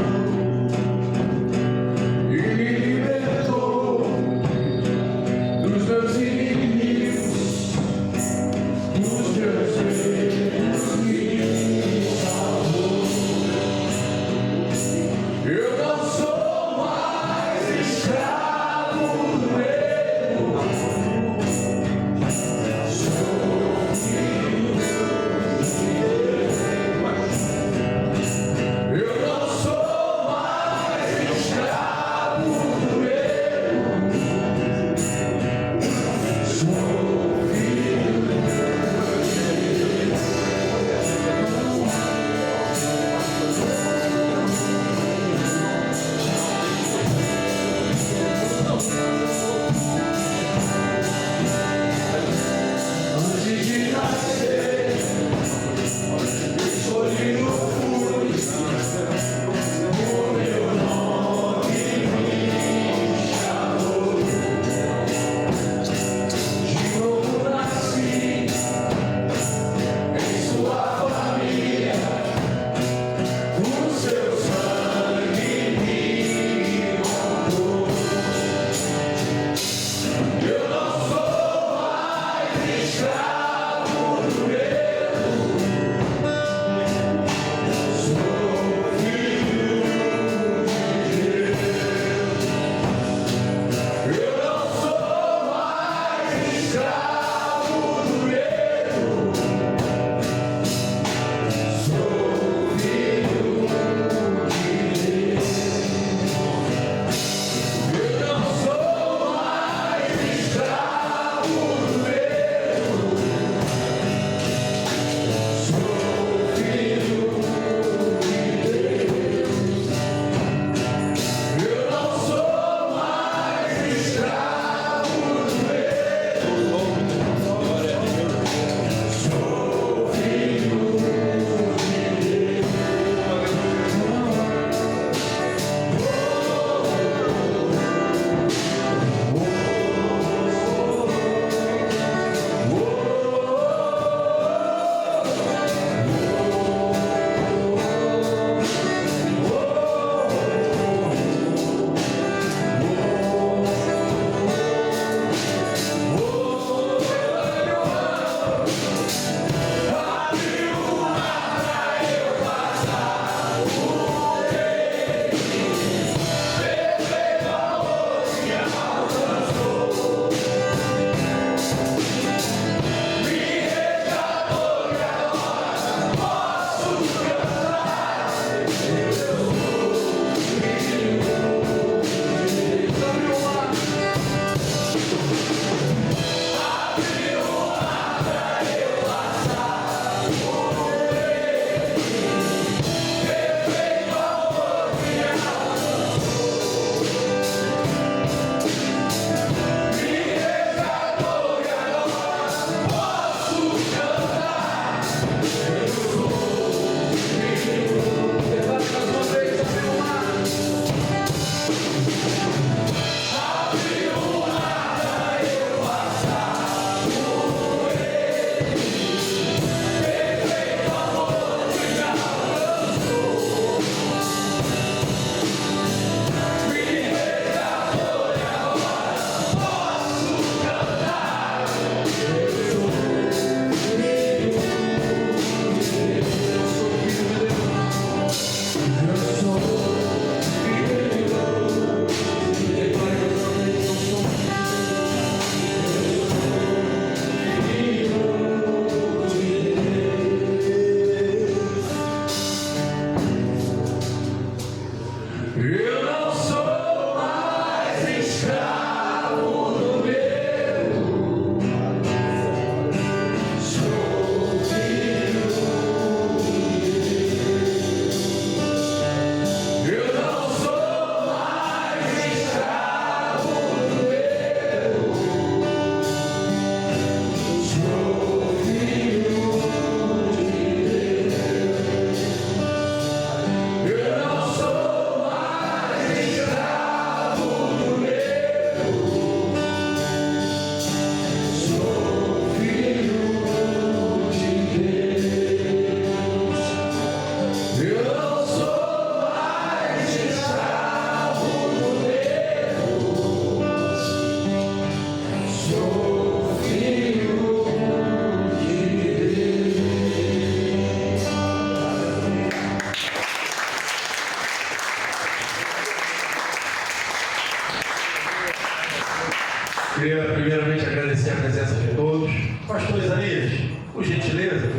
Pastor Isaías, por gentileza,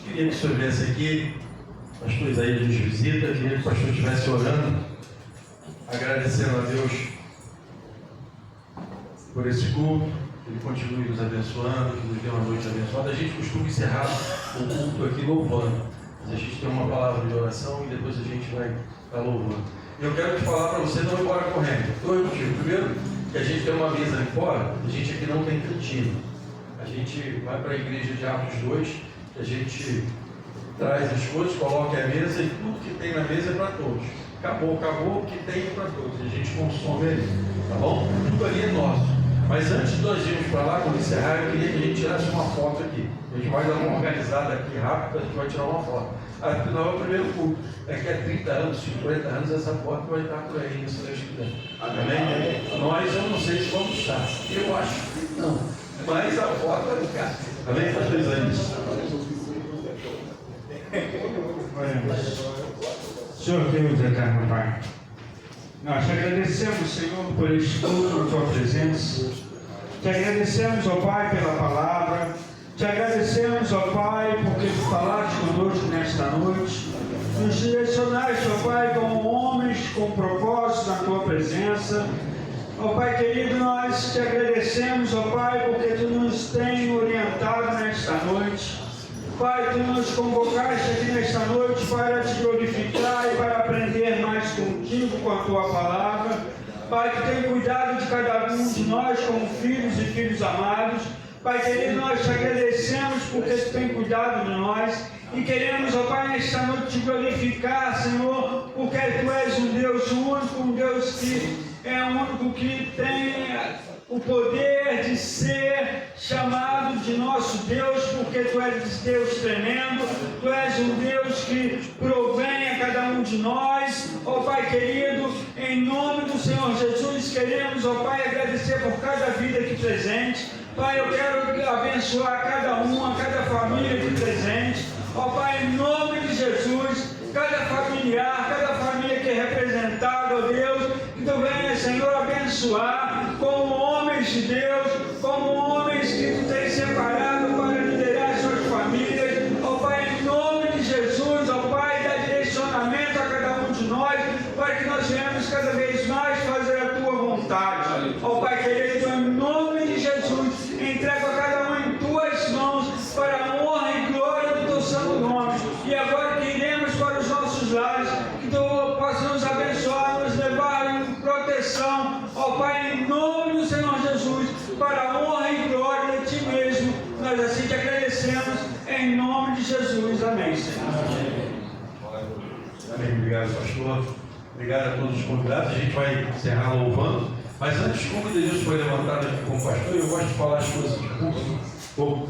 queria que o senhor viesse aqui. Pastor Isaías nos visita, queria que o pastor estivesse orando, agradecendo a Deus por esse culto, que Ele continue nos abençoando, que nos dê uma noite abençoada. A gente costuma encerrar o culto aqui louvando, mas a gente tem uma palavra de oração e depois a gente vai estar louvando. Eu quero te falar para você não ir embora correndo. Dois motivos. Primeiro, que a gente tem uma mesa ali fora, a gente aqui não tem cantina. A gente vai para a igreja de Atos 2, que a gente traz as coisas, coloca a mesa e tudo que tem na mesa é para todos. Acabou, o que tem é para todos. A gente consome ali, tá bom? Tudo ali é nosso. Mas antes de nós irmos para lá, quando encerrar, eu queria que a gente tirasse uma foto aqui. A gente vai dar uma organizada aqui rápida, a gente vai tirar uma foto. Afinal, é o primeiro culto. Daqui a 30 anos, 50 anos, essa foto vai estar por aí, se Deus quiser. Amém? Nós, eu não sei se vamos estar. Eu acho que não. Mas a foto vai ficar. Amém? Pastor Isaías. Senhor Deus eterno Pai, nós te agradecemos, Senhor, por este culto, por tua presença. Te agradecemos, ó Pai, pela palavra. Te agradecemos, ó Pai, porque tu falaste conosco nesta noite. Nos direcionaste, ó Pai, como homens com propósito na tua presença. Ó Pai querido, nós te agradecemos, ó Pai, porque tu nos tem orientado nesta noite. Pai, tu nos convocaste aqui nesta noite para te glorificar e para aprender mais contigo, com a tua palavra. Pai, que tem cuidado de cada um de nós como filhos e filhos amados. Pai querido, nós te agradecemos porque tu tem cuidado de nós. E queremos, ó Pai, nesta noite te glorificar, Senhor, porque tu és um Deus único, um Deus que é o único que tem o poder de ser chamado de nosso Deus, porque tu és Deus tremendo, tu és um Deus que provém a cada um de nós. Ó Pai querido, em nome do Senhor Jesus, queremos, ó Pai, agradecer por cada vida aqui presente. Pai, eu quero abençoar cada um, a cada família aqui presente. Ó Pai, em nome de Jesus, cada familiar, cada família que é representada, ó Deus, que tu venha, Senhor, abençoar como homens de Deus, como homens que tu tens separado para liderar suas famílias. Ó Pai, em nome de Jesus, ó Pai, dá direcionamento a cada um de nós, para que nós venhamos cada vez mais fazer a tua vontade. Ó Pai querido, em nome de Jesus, entrego a cada um em tuas mãos, para a honra e glória do teu santo nome. E agora que iremos para os nossos lares, que tu possa nos abençoar, nos levar em proteção, ó Pai, em nome do Senhor Jesus, para a honra e glória de ti mesmo. Nós assim te agradecemos, em nome de Jesus. Amém, Senhor. Amém. Obrigado, pastor. Obrigado a todos os convidados. A gente vai encerrar louvando. Mas antes, como o Deus foi levantado aqui como pastor, eu gosto de falar as coisas pouco.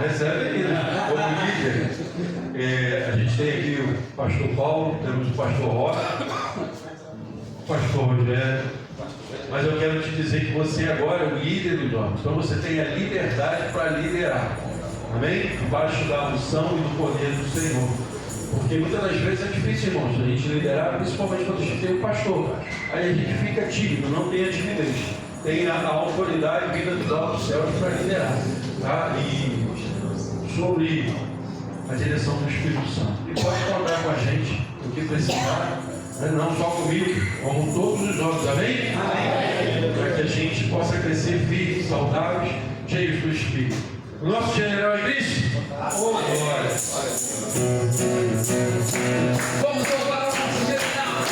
Recebe aí, né? Como líder. A gente tem aqui o pastor Paulo, temos o pastor Rosa, o pastor Rogério. Mas eu quero te dizer que você agora é o líder dos homens. Então você tem a liberdade para liderar. Amém? Debaixo da unção e do poder do Senhor. Porque muitas das vezes é difícil, irmãos, a gente liderar, principalmente quando a gente tem o pastor. Aí a gente fica tímido, não tem a timidez. Tem a autoridade vinda dos altos céus para liderar. Tá? E sobre a direção do Espírito Santo. E pode contar com a gente, o que precisar, não só comigo, como todos os homens. Amém? Amém. Para que a gente possa crescer firmes, saudáveis, cheios do Espírito. O nosso general é Cristo. Glória. Vamos louvar o nosso general.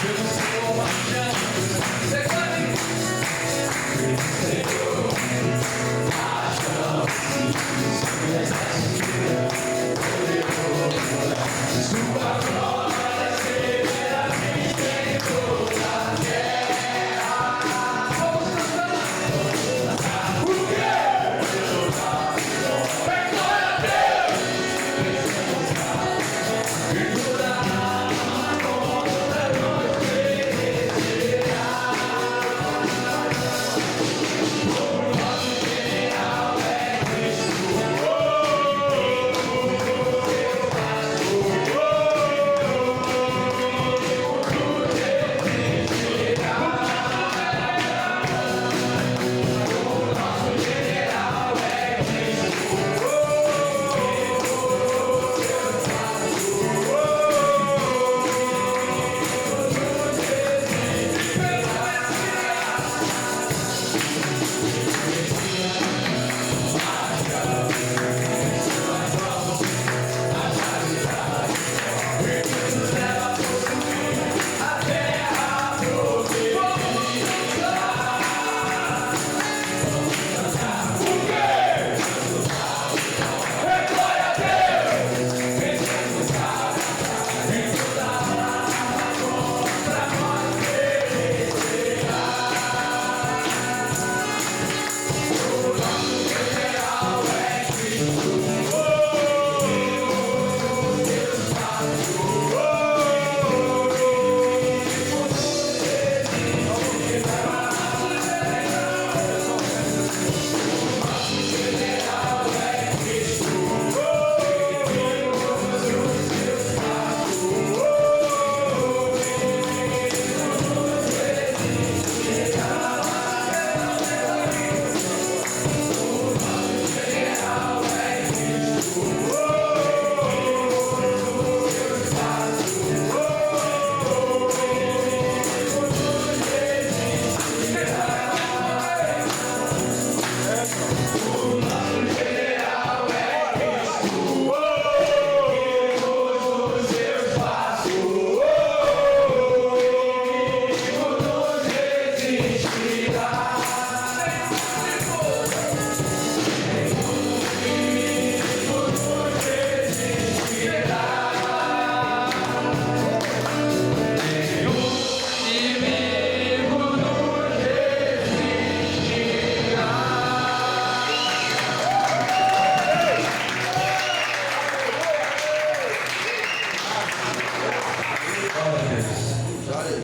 Pelo Senhor marchando, Senhor,